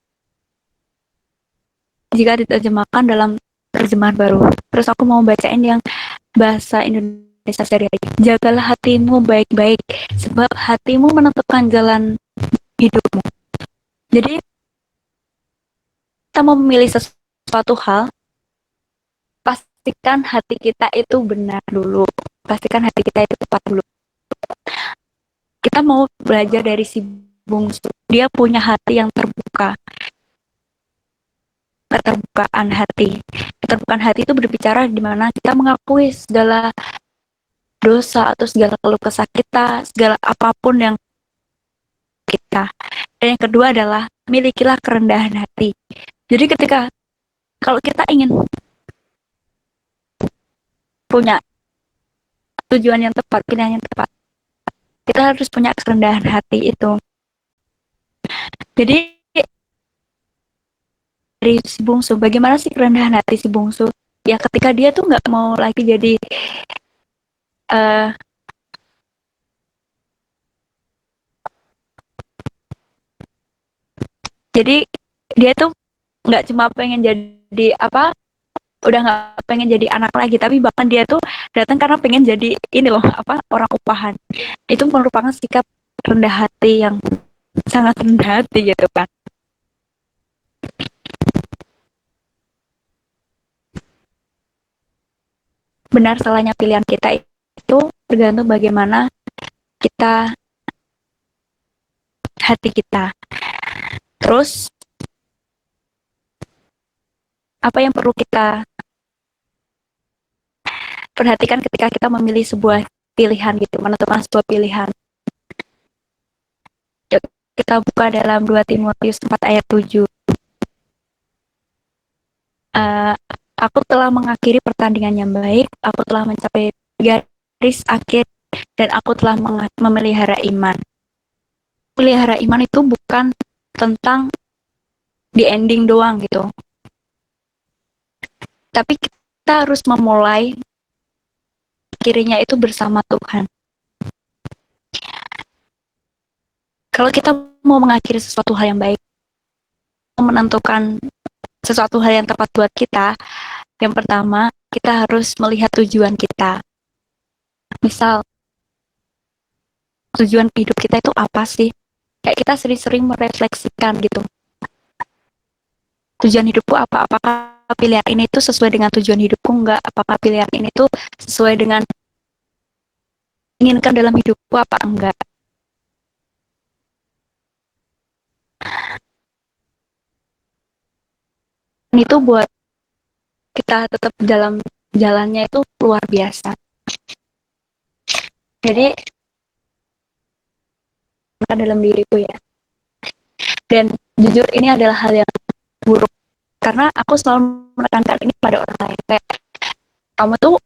Jika diterjemahkan dalam terjemahan baru. Terus aku mau bacain yang bahasa Indonesia sehari. Jagalah hatimu baik-baik, sebab hatimu menentukan jalan hidupmu. Jadi, kita mau memilih sesuatu hal, pastikan hati kita itu benar dulu. Pastikan hati kita itu tepat dulu. Kita mau belajar dari si bungsu. Dia punya hati yang terbuka. Keterbukaan hati. Keterbukaan hati itu berbicara di mana kita mengakui segala dosa atau segala keluh kesah kita, segala apapun yang kita. Dan yang kedua adalah milikilah kerendahan hati. Jadi ketika kalau kita ingin punya tujuan yang tepat, pilihan yang tepat, kita harus punya kerendahan hati itu. Jadi dari si bungsu, bagaimana sih kerendahan hati si bungsu? Ya ketika dia tuh nggak mau lagi jadi dia tuh nggak cuma pengen jadi udah nggak pengen jadi anak lagi, tapi bahkan dia tuh datang karena pengen jadi ini loh orang upahan. Itu merupakan sikap rendah hati yang sangat rendah hati gitu kan. Benar salahnya pilihan kita itu tergantung bagaimana kita hati kita. Terus apa yang perlu kita perhatikan ketika kita memilih sebuah pilihan gitu, menentukan sebuah pilihan. Kita buka dalam 2 Timotius 4 ayat 7. Aku telah mengakhiri pertandingan yang baik, aku telah mencapai garis akhir, dan aku telah memelihara iman. Pelihara iman itu bukan tentang di ending doang gitu. Tapi kita harus memulai akhirnya itu bersama Tuhan. Kalau kita mau mengakhiri sesuatu hal yang baik, menentukan sesuatu hal yang tepat buat kita, yang pertama kita harus melihat tujuan kita. Misal, tujuan hidup kita itu apa sih? Kayak kita sering-sering merefleksikan gitu. tujuan hidupku apa, apakah pilihan ini tuh sesuai dengan tujuan hidupku enggak, apakah pilihan ini tuh sesuai dengan inginkan dalam hidupku apa enggak. Dan itu buat kita tetap dalam jalannya itu luar biasa. Jadi dalam diriku ya. Dan jujur ini adalah hal yang buruk karena aku selalu menekankan ini pada orang lain, kayak kamu tuh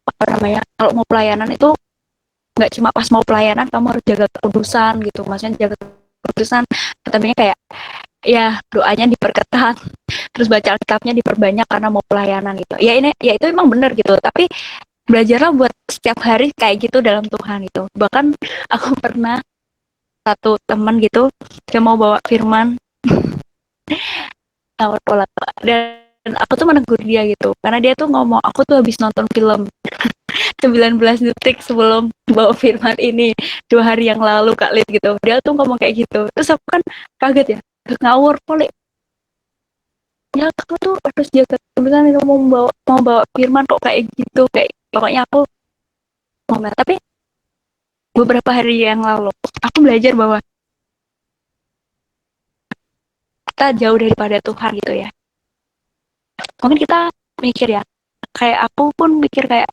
apa namanya, kalau mau pelayanan itu nggak cuma pas mau pelayanan kamu harus jaga kekudusan gitu, maksudnya jaga kekudusan, tetapi kayak ya doanya diperketat, terus baca Alkitabnya diperbanyak karena mau pelayanan gitu. Ya ini ya itu emang benar gitu, tapi belajarlah buat setiap hari kayak gitu dalam Tuhan itu. Bahkan aku pernah satu teman gitu dia mau bawa firman awal pola, dan aku tuh menegur dia gitu karena dia tuh ngomong aku tuh habis nonton film 19 detik sebelum bawa firman ini 2 hari yang lalu Kak Lid gitu, dia tuh ngomong kayak gitu, terus aku kan kaget ya, ngawur poli ya kamu tuh harus jaga kebenaran itu, mau bawa firman kok kayak gitu, kayak pokoknya aku ngomel. Tapi beberapa hari yang lalu aku belajar bahwa kita jauh daripada Tuhan gitu ya. Mungkin kita mikir ya, kayak aku pun mikir kayak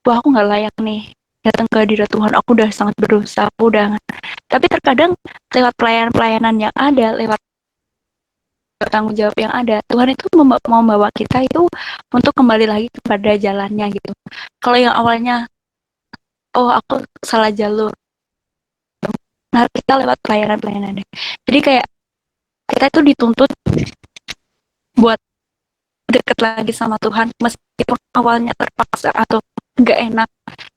wah aku nggak layak nih datang ke hadirat Tuhan, aku udah sangat berdosa, aku udah. Tapi terkadang lewat pelayanan-pelayanan yang ada, lewat tanggung jawab yang ada, Tuhan itu mau membawa kita itu untuk kembali lagi kepada jalannya gitu. Kalau yang awalnya oh aku salah jalur, nah kita lewat pelayanan-pelayanan deh. Jadi kayak kita itu dituntut buat deket lagi sama Tuhan meskipun awalnya terpaksa atau nggak enak,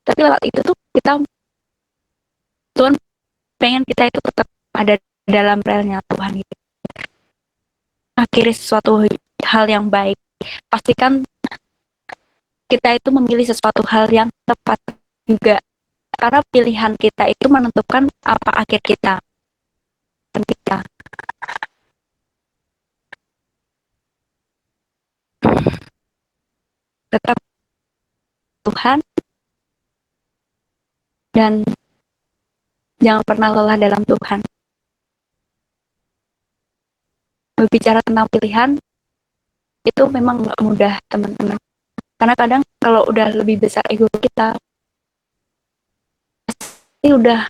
tapi lewat itu tuh kita, Tuhan pengen kita itu tetap ada dalam relnya Tuhan gitu. Akhiri sesuatu hal yang baik, pastikan kita itu memilih sesuatu hal yang tepat juga, karena pilihan kita itu menentukan apa akhir kita. Tetap Tuhan dan jangan pernah lelah dalam Tuhan. Berbicara tentang pilihan itu memang nggak mudah teman-teman, karena kadang kalau udah lebih besar ego kita pasti udah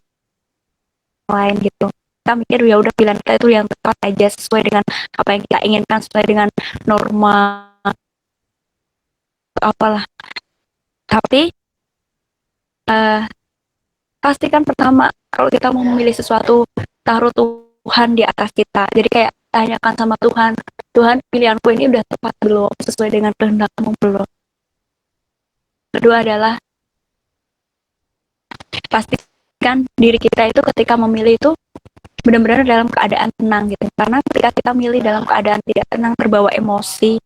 lain gitu, kita mikir ya udah pilihan kita itu yang tepat aja sesuai dengan apa yang kita inginkan, sesuai dengan norma apalah. Tapi pastikan pertama kalau kita mau memilih sesuatu, taruh Tuhan di atas kita. Jadi kayak tanyakan sama Tuhan, Tuhan pilihanku ini udah tepat belum, sesuai dengan kehendak-Mu belum. Kedua adalah pastikan diri kita itu ketika memilih itu benar-benar dalam keadaan tenang gitu. Karena ketika kita milih dalam keadaan tidak tenang, terbawa emosi,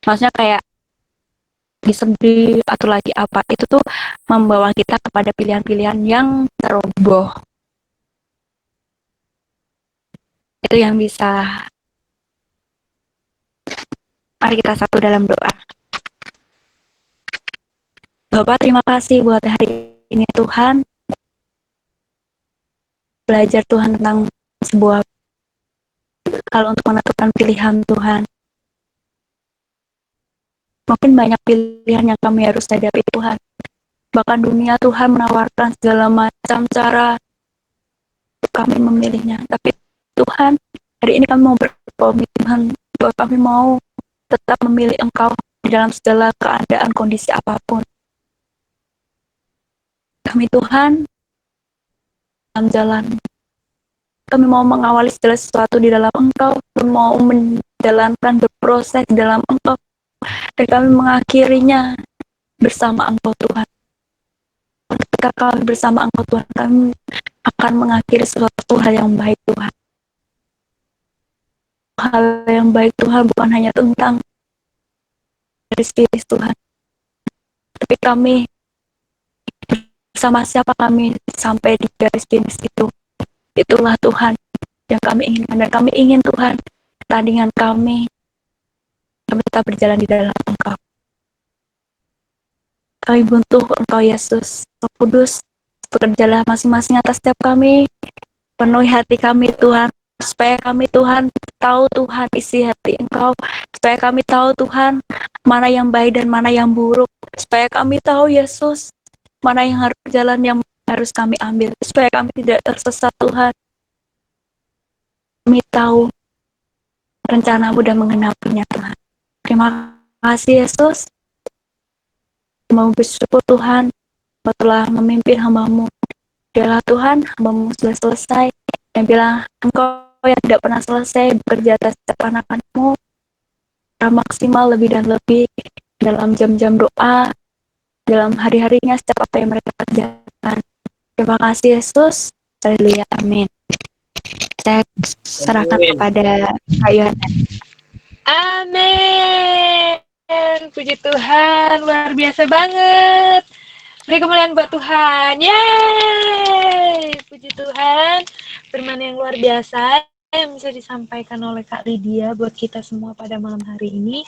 maksudnya kayak disedih atau lagi apa, itu tuh membawa kita kepada pilihan-pilihan yang ceroboh. Itu yang bisa. Mari kita satu dalam doa. Bapak, terima kasih buat hari ini Tuhan. Belajar Tuhan tentang sebuah hal untuk menentukan pilihan Tuhan. Mungkin banyak pilihan yang kami harus hadapi Tuhan. Bahkan dunia Tuhan menawarkan segala macam cara kami memilihnya. Tapi Tuhan, hari ini kami mau berkomitmen bahwa kami mau tetap memilih Engkau di dalam segala keadaan kondisi apapun. Kami Tuhan, dalam jalan, kami mau mengawali segala sesuatu di dalam Engkau, kami mau menjalankan berproses di dalam Engkau, dan kami mengakhirinya bersama Engkau Tuhan. Ketika kami bersama Engkau Tuhan, kami akan mengakhiri sesuatu hal yang baik Tuhan. Hal yang baik Tuhan bukan hanya tentang garis finish Tuhan, tapi kami bersama siapa kami sampai di garis finish itu, itulah Tuhan yang kami inginkan. Dan kami ingin Tuhan pertandingan kami tetap berjalan di dalam Engkau. Kami butuh Engkau Yesus, Roh Kudus, bekerjalah masing-masing atas setiap kami, penuhi hati kami Tuhan, supaya kami Tuhan tahu Tuhan isi hati Engkau, supaya kami tahu Tuhan mana yang baik dan mana yang buruk, supaya kami tahu Yesus mana yang harus jalan yang harus kami ambil, supaya kami tidak tersesat Tuhan. Kami tahu rencanamu dan mengenapinya Tuhan. Terima kasih Yesus. Mau bersyukur Tuhan telah memimpin hamba-Mu. Biarlah Tuhan hamba-Mu sudah selesai dan biarlah Engkau yang tidak pernah selesai bekerja atas setiap anak-anak-Mu maksimal lebih dan lebih dalam jam-jam doa, dalam hari-harinya setiap apa yang mereka kerjakan. Terima kasih Yesus. Haleluya. Amin. Saya serahkan kepada Kak Yohana. Amin. Puji Tuhan, luar biasa banget. Beri kemuliaan buat Tuhan. Yeay. Puji Tuhan. Firman yang luar biasa yang bisa disampaikan oleh Kak Lydia buat kita semua pada malam hari ini.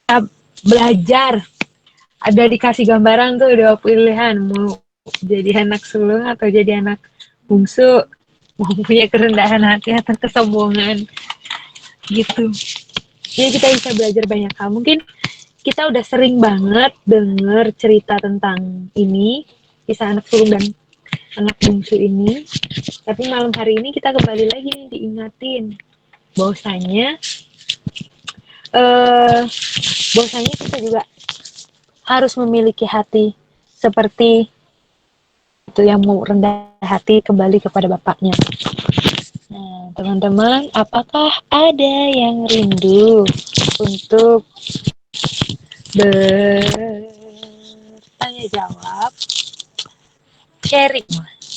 Kita belajar. Ada dikasih gambaran tuh 2 pilihan. Mau jadi anak sulung atau jadi anak bungsu. Mau punya kerendahan hati atau kesombongan. Gitu. Jadi kita bisa belajar banyak hal. Mungkin kita udah sering banget denger cerita tentang ini, kisah anak sulung dan anak bungsu ini. Tapi malam hari ini kita kembali lagi nih diingatin bahwasanya bahwasanya kita juga harus memiliki hati seperti itu yang mau rendah hati kembali kepada bapaknya. Nah, teman-teman, apakah ada yang rindu untuk bertanya jawab,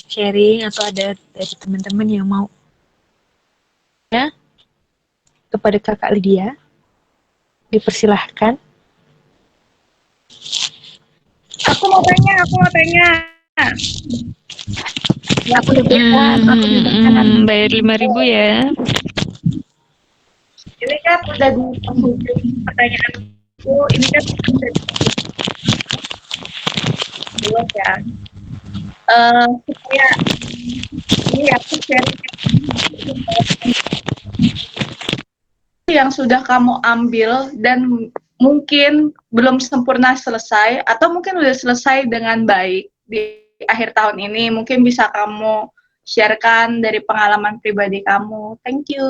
sharing atau ada dari teman-teman yang mau ya kepada Kakak Lydia, dipersilahkan. Aku mau tanya. Aku diberikan, Bayar 5.000 ya. Ini kan udah di penghujung pertanyaanku. Ini kan udah jelas ya. Supaya ini aku sharing yang sudah kamu ambil dan mungkin belum sempurna selesai atau mungkin udah selesai dengan baik di akhir tahun ini, mungkin bisa kamu sharekan dari pengalaman pribadi kamu. Thank you.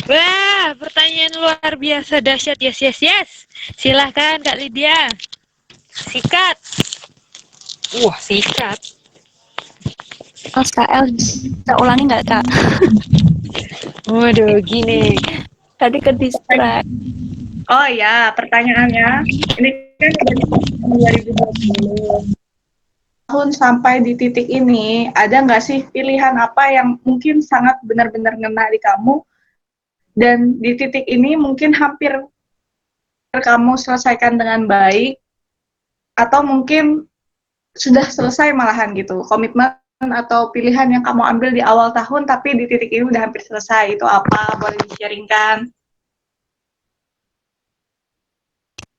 Wah, pertanyaan luar biasa dahsyat. Yes. Silahkan Kak Lydia. Sikat. Wah, sikat. SKL bisa ulangi nggak Kak? Waduh, gini. Tadi ke distract. Oh ya, pertanyaannya, ini kan 2020 tahun sampai di titik ini, ada nggak sih pilihan apa yang mungkin sangat benar-benar ngena di kamu, dan di titik ini mungkin hampir kamu selesaikan dengan baik, atau mungkin sudah selesai malahan gitu, komitmen atau pilihan yang kamu ambil di awal tahun, tapi di titik ini udah hampir selesai, itu apa? Boleh di-sharingkan?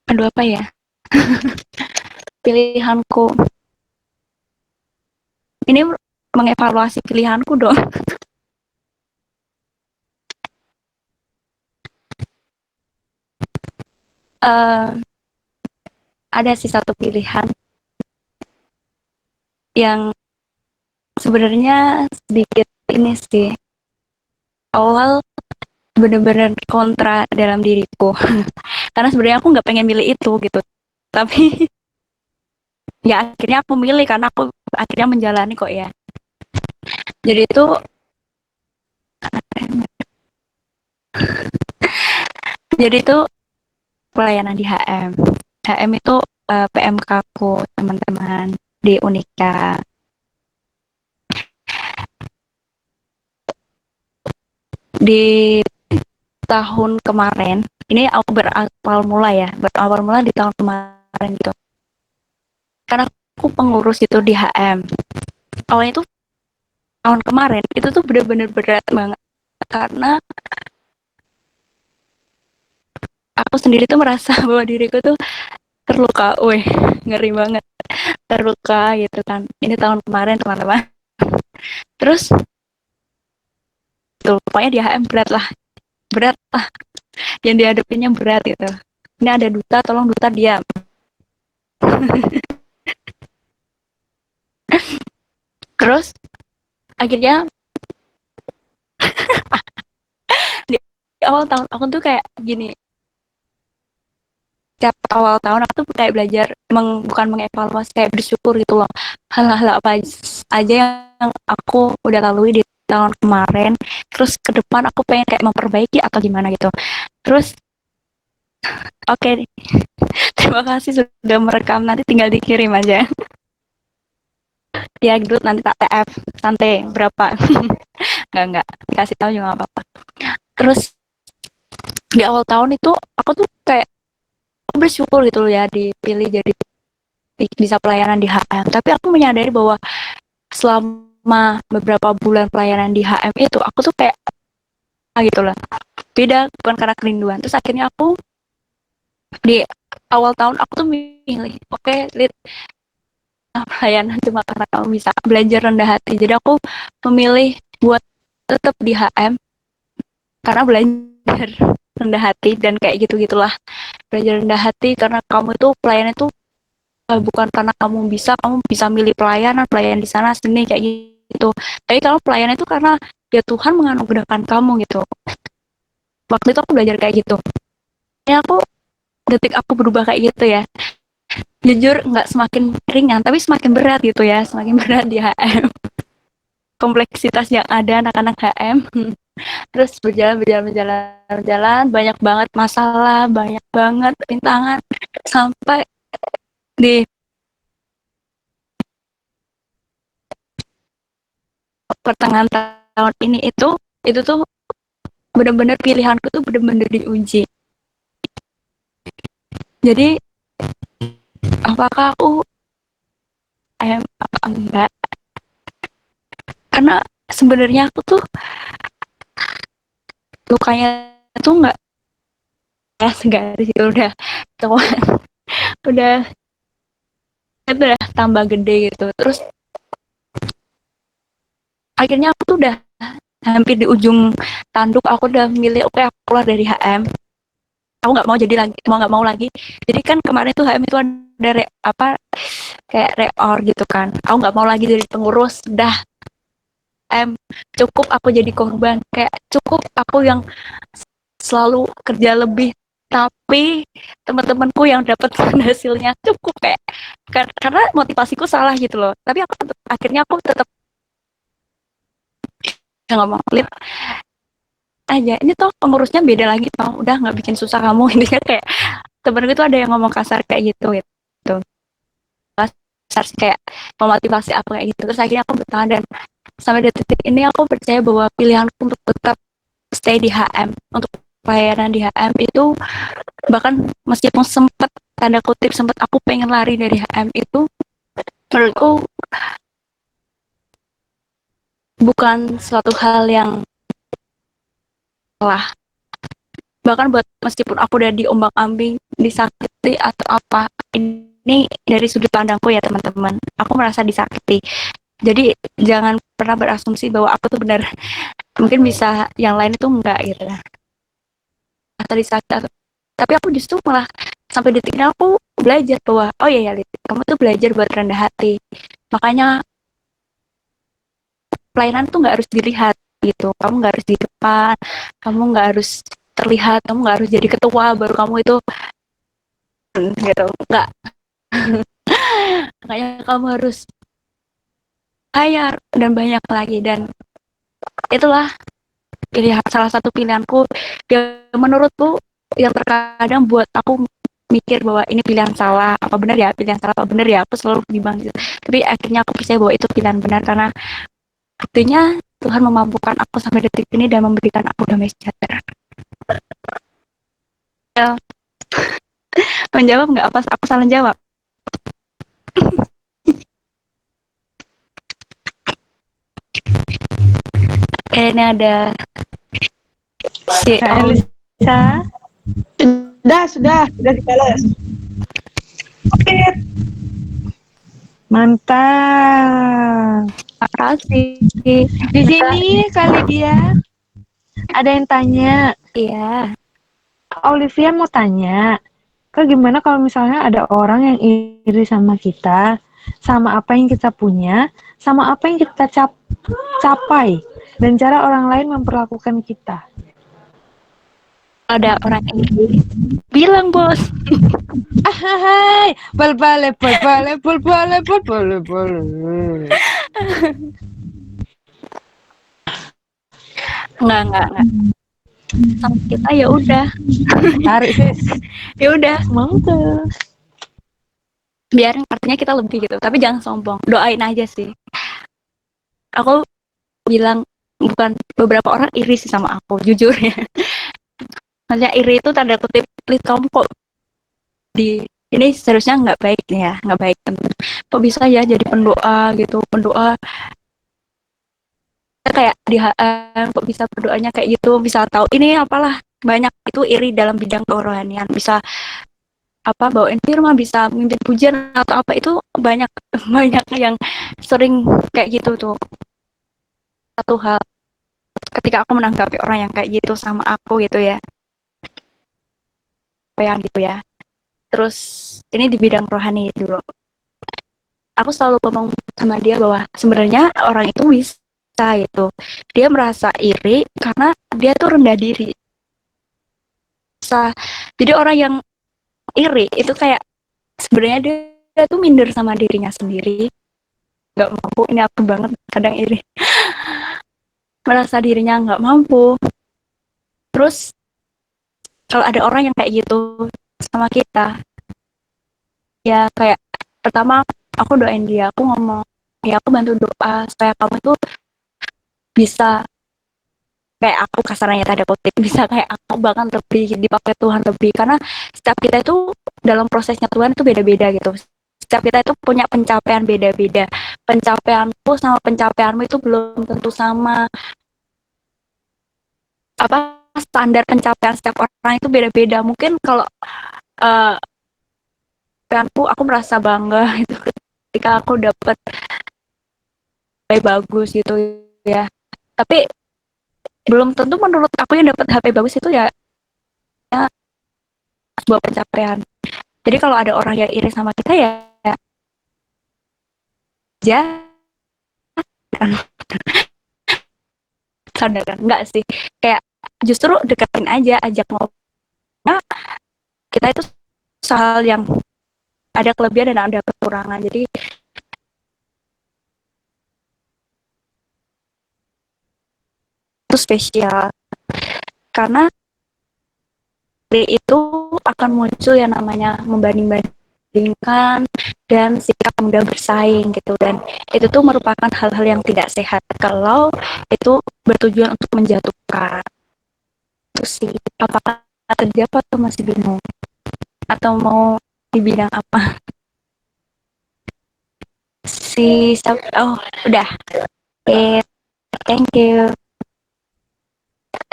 Aduh apa ya? Pilihanku. Ini mengevaluasi pilihanku dong. Ada sih satu pilihan yang sebenarnya sedikit ini sih. Awal bener-bener kontra dalam diriku. Karena sebenarnya aku nggak pengen milih itu gitu. Tapi ya akhirnya aku milih karena aku akhirnya menjalani kok ya. Jadi itu pelayanan di HM. HM itu PMK ku teman-teman di Unika. Di tahun kemarin, ini aku berawal mula di tahun kemarin gitu. Karena aku pengurus itu di HM. Awalnya itu tahun kemarin itu tuh bener-bener berat banget karena aku sendiri tuh merasa bahwa diriku tuh terluka, weh ngeri banget, terluka gitu kan. Ini tahun kemarin teman-teman. Terus tuh pokoknya di HM berat lah, yang dihadapinnya berat gitu. Ini ada duta, tolong duta diam. Terus akhirnya di awal tahun aku tuh kayak gini, setiap awal tahun aku tuh kayak belajar bukan mengevaluasi, kayak bersyukur gitu loh, hal-hal apa aja yang aku udah lalui di tahun kemarin, terus ke depan aku pengen kayak memperbaiki atau gimana gitu. Terus oke, terima kasih sudah merekam, nanti tinggal dikirim aja ya gitu, nanti tak TF santai berapa. Nggak dikasih tahu juga nggak apa-apa. Terus di awal tahun itu aku tuh kayak aku bersyukur gitu loh ya dipilih jadi bisa pelayanan di HM, tapi aku menyadari bahwa selama beberapa bulan pelayanan di HM itu aku tuh kayak gitu lah, beda, bukan karena kerinduan. Terus akhirnya aku di awal tahun aku tuh milih, oke, Lid, pelayanan cuma karena kamu bisa belajar rendah hati, jadi aku memilih buat tetap di HM karena belajar rendah hati dan kayak gitu gitulah. Belajar rendah hati karena kamu itu pelayanan itu bukan karena kamu bisa milih pelayan di sana sini kayak gitu, tapi kalau pelayanan itu karena ya Tuhan menganugerahkan kamu gitu. Waktu itu aku belajar kayak gitu, ya aku detik aku berubah kayak gitu ya, jujur nggak semakin ringan tapi semakin berat gitu ya, semakin berat di HM, kompleksitas yang ada anak-anak HM. Terus berjalan, banyak banget masalah, banyak banget rintangan, sampai di pertengahan tahun ini itu tuh bener-bener pilihanku tuh bener-bener diuji. Jadi apakah aku apa enggak, karena sebenarnya aku tuh lukanya tuh nggak ya segaris itu udah teman, udah itu udah tambah gede gitu. Terus akhirnya aku tuh udah hampir di ujung tanduk, aku udah milih oke aku keluar dari HM, aku nggak mau jadi lagi, mau nggak mau lagi. Jadi kan kemarin tuh HM itu ada apa kayak reor gitu kan, aku nggak mau lagi jadi pengurus, dah cukup aku jadi korban, kayak cukup aku yang selalu kerja lebih tapi teman-temanku yang dapat hasilnya cukup, kayak karena motivasiku salah gitu loh. Tapi akhirnya aku tetap ngomong Lid aja, ini toh pengurusnya beda lagi toh, udah nggak bikin susah kamu. Intinya kayak temen gue tuh ada yang ngomong kasar kayak gitu kasar kayak memotivasi aku kayak gitu. Terus akhirnya aku bertahan, dan sampai detik ini aku percaya bahwa pilihanku untuk tetap stay di HM, untuk pelayanan di HM itu, bahkan meskipun sempat tanda kutip sempat aku pengen lari dari HM itu, menurutku bukan suatu hal yang salah. Bahkan buat meskipun aku udah diombang-ambing, disakiti atau apa, ini dari sudut pandangku ya teman-teman, aku merasa disakiti. Jadi jangan pernah berasumsi bahwa aku tuh benar, mungkin bisa yang lain itu enggak gitu, atau disakiti. Tapi aku justru malah sampai detik ini aku belajar bahwa oh iya ya Lid, kamu tuh belajar buat rendah hati. Makanya pelayanan tuh nggak harus dilihat gitu, kamu nggak harus di depan, kamu nggak harus terlihat, kamu nggak harus jadi ketua baru kamu itu gitu, nggak. Makanya kamu harus bayar dan banyak lagi, dan itulah pilihan, salah satu pilihanku yang menurutku yang terkadang buat aku mikir bahwa ini pilihan salah apa benar ya, pilihan salah apa benar ya, aku selalu bimbang gitu. Tapi akhirnya aku percaya bahwa itu pilihan benar, karena buktinya Tuhan memampukan aku sampai detik ini dan memberikan aku damai sejahtera. Ya, menjawab nggak, apa aku salah jawab? Kayaknya ada si Kak Elisa. Sudah dibalas. Oke, Mantap. makasih. Di sini Kak Lydia ada yang tanya. Iya. Olivia mau tanya, Kak gimana kalau misalnya ada orang yang iri sama kita, sama apa yang kita punya, sama apa yang kita capai, dan cara orang lain memperlakukan kita? Ada orang ini bilang bos. Hai, bal-bale. Enggak. Sama kita ya udah. Tarik sis. Ya udah, Mau tuh. biarin artinya kita lebih gitu. Tapi jangan sombong. Doain aja sih. Aku bilang bukan beberapa orang iri sih sama aku, jujur ya. Maksudnya iri itu tanda kutip, "Lid, kamu kok di ini seharusnya nggak baik nih ya, nggak baik. Kok bisa ya jadi pendoa gitu, pendoa kayak di HM, kok bisa berdoanya kayak gitu, bisa tahu ini apalah banyak itu iri dalam bidang kerohanian, bisa apa bawain firman, bisa mimpin pujian atau apa itu banyak banyak yang sering kayak gitu tuh. Satu hal ketika aku menanggapi orang yang kayak gitu sama aku gitu ya, apa yang gitu ya. Terus ini di bidang rohani dulu. Aku selalu ngomong sama dia bahwa sebenarnya orang itu bisa gitu. Dia merasa iri karena dia tuh rendah diri. Jadi orang yang iri itu kayak sebenarnya dia tuh minder sama dirinya sendiri, nggak mampu. Ini aku banget kadang iri, merasa dirinya nggak mampu. Terus kalau ada orang yang kayak gitu sama kita, ya kayak pertama aku doain dia, aku ngomong ya aku bantu doa supaya kamu tuh bisa kayak aku, kasarnya tanda kutip bisa kayak aku, bahkan lebih dipakai Tuhan lebih, karena setiap kita itu dalam prosesnya Tuhan itu beda-beda gitu. Setiap kita itu punya pencapaian beda-beda, pencapaianku sama pencapaianmu itu belum tentu sama, apa standar pencapaian setiap orang itu beda-beda. Mungkin kalau uh, aku merasa bangga itu ketika aku dapat HP bagus gitu ya, tapi belum tentu menurut aku yang dapat HP bagus itu ya sebuah pencapaian. Jadi kalau ada orang yang iri sama kita ya aja kan, saudara enggak sih, kayak justru deketin aja, ajak ngobrol. Nah, kita itu soal yang ada kelebihan dan ada kekurangan, jadi itu spesial karena dari itu akan muncul yang namanya membanding-bandingkan dan sikap mudah bersaing gitu, dan itu tuh merupakan hal-hal yang tidak sehat kalau itu bertujuan untuk menjatuhkan. Itu sih, apakah terjawab atau masih bingung atau mau di bidang apa si oh udah. Thank you.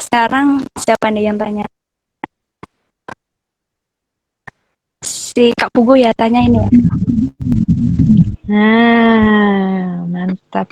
Sekarang siapa nih yang tanya? Si Kak Pugu ya tanya ini. Nah, mantap.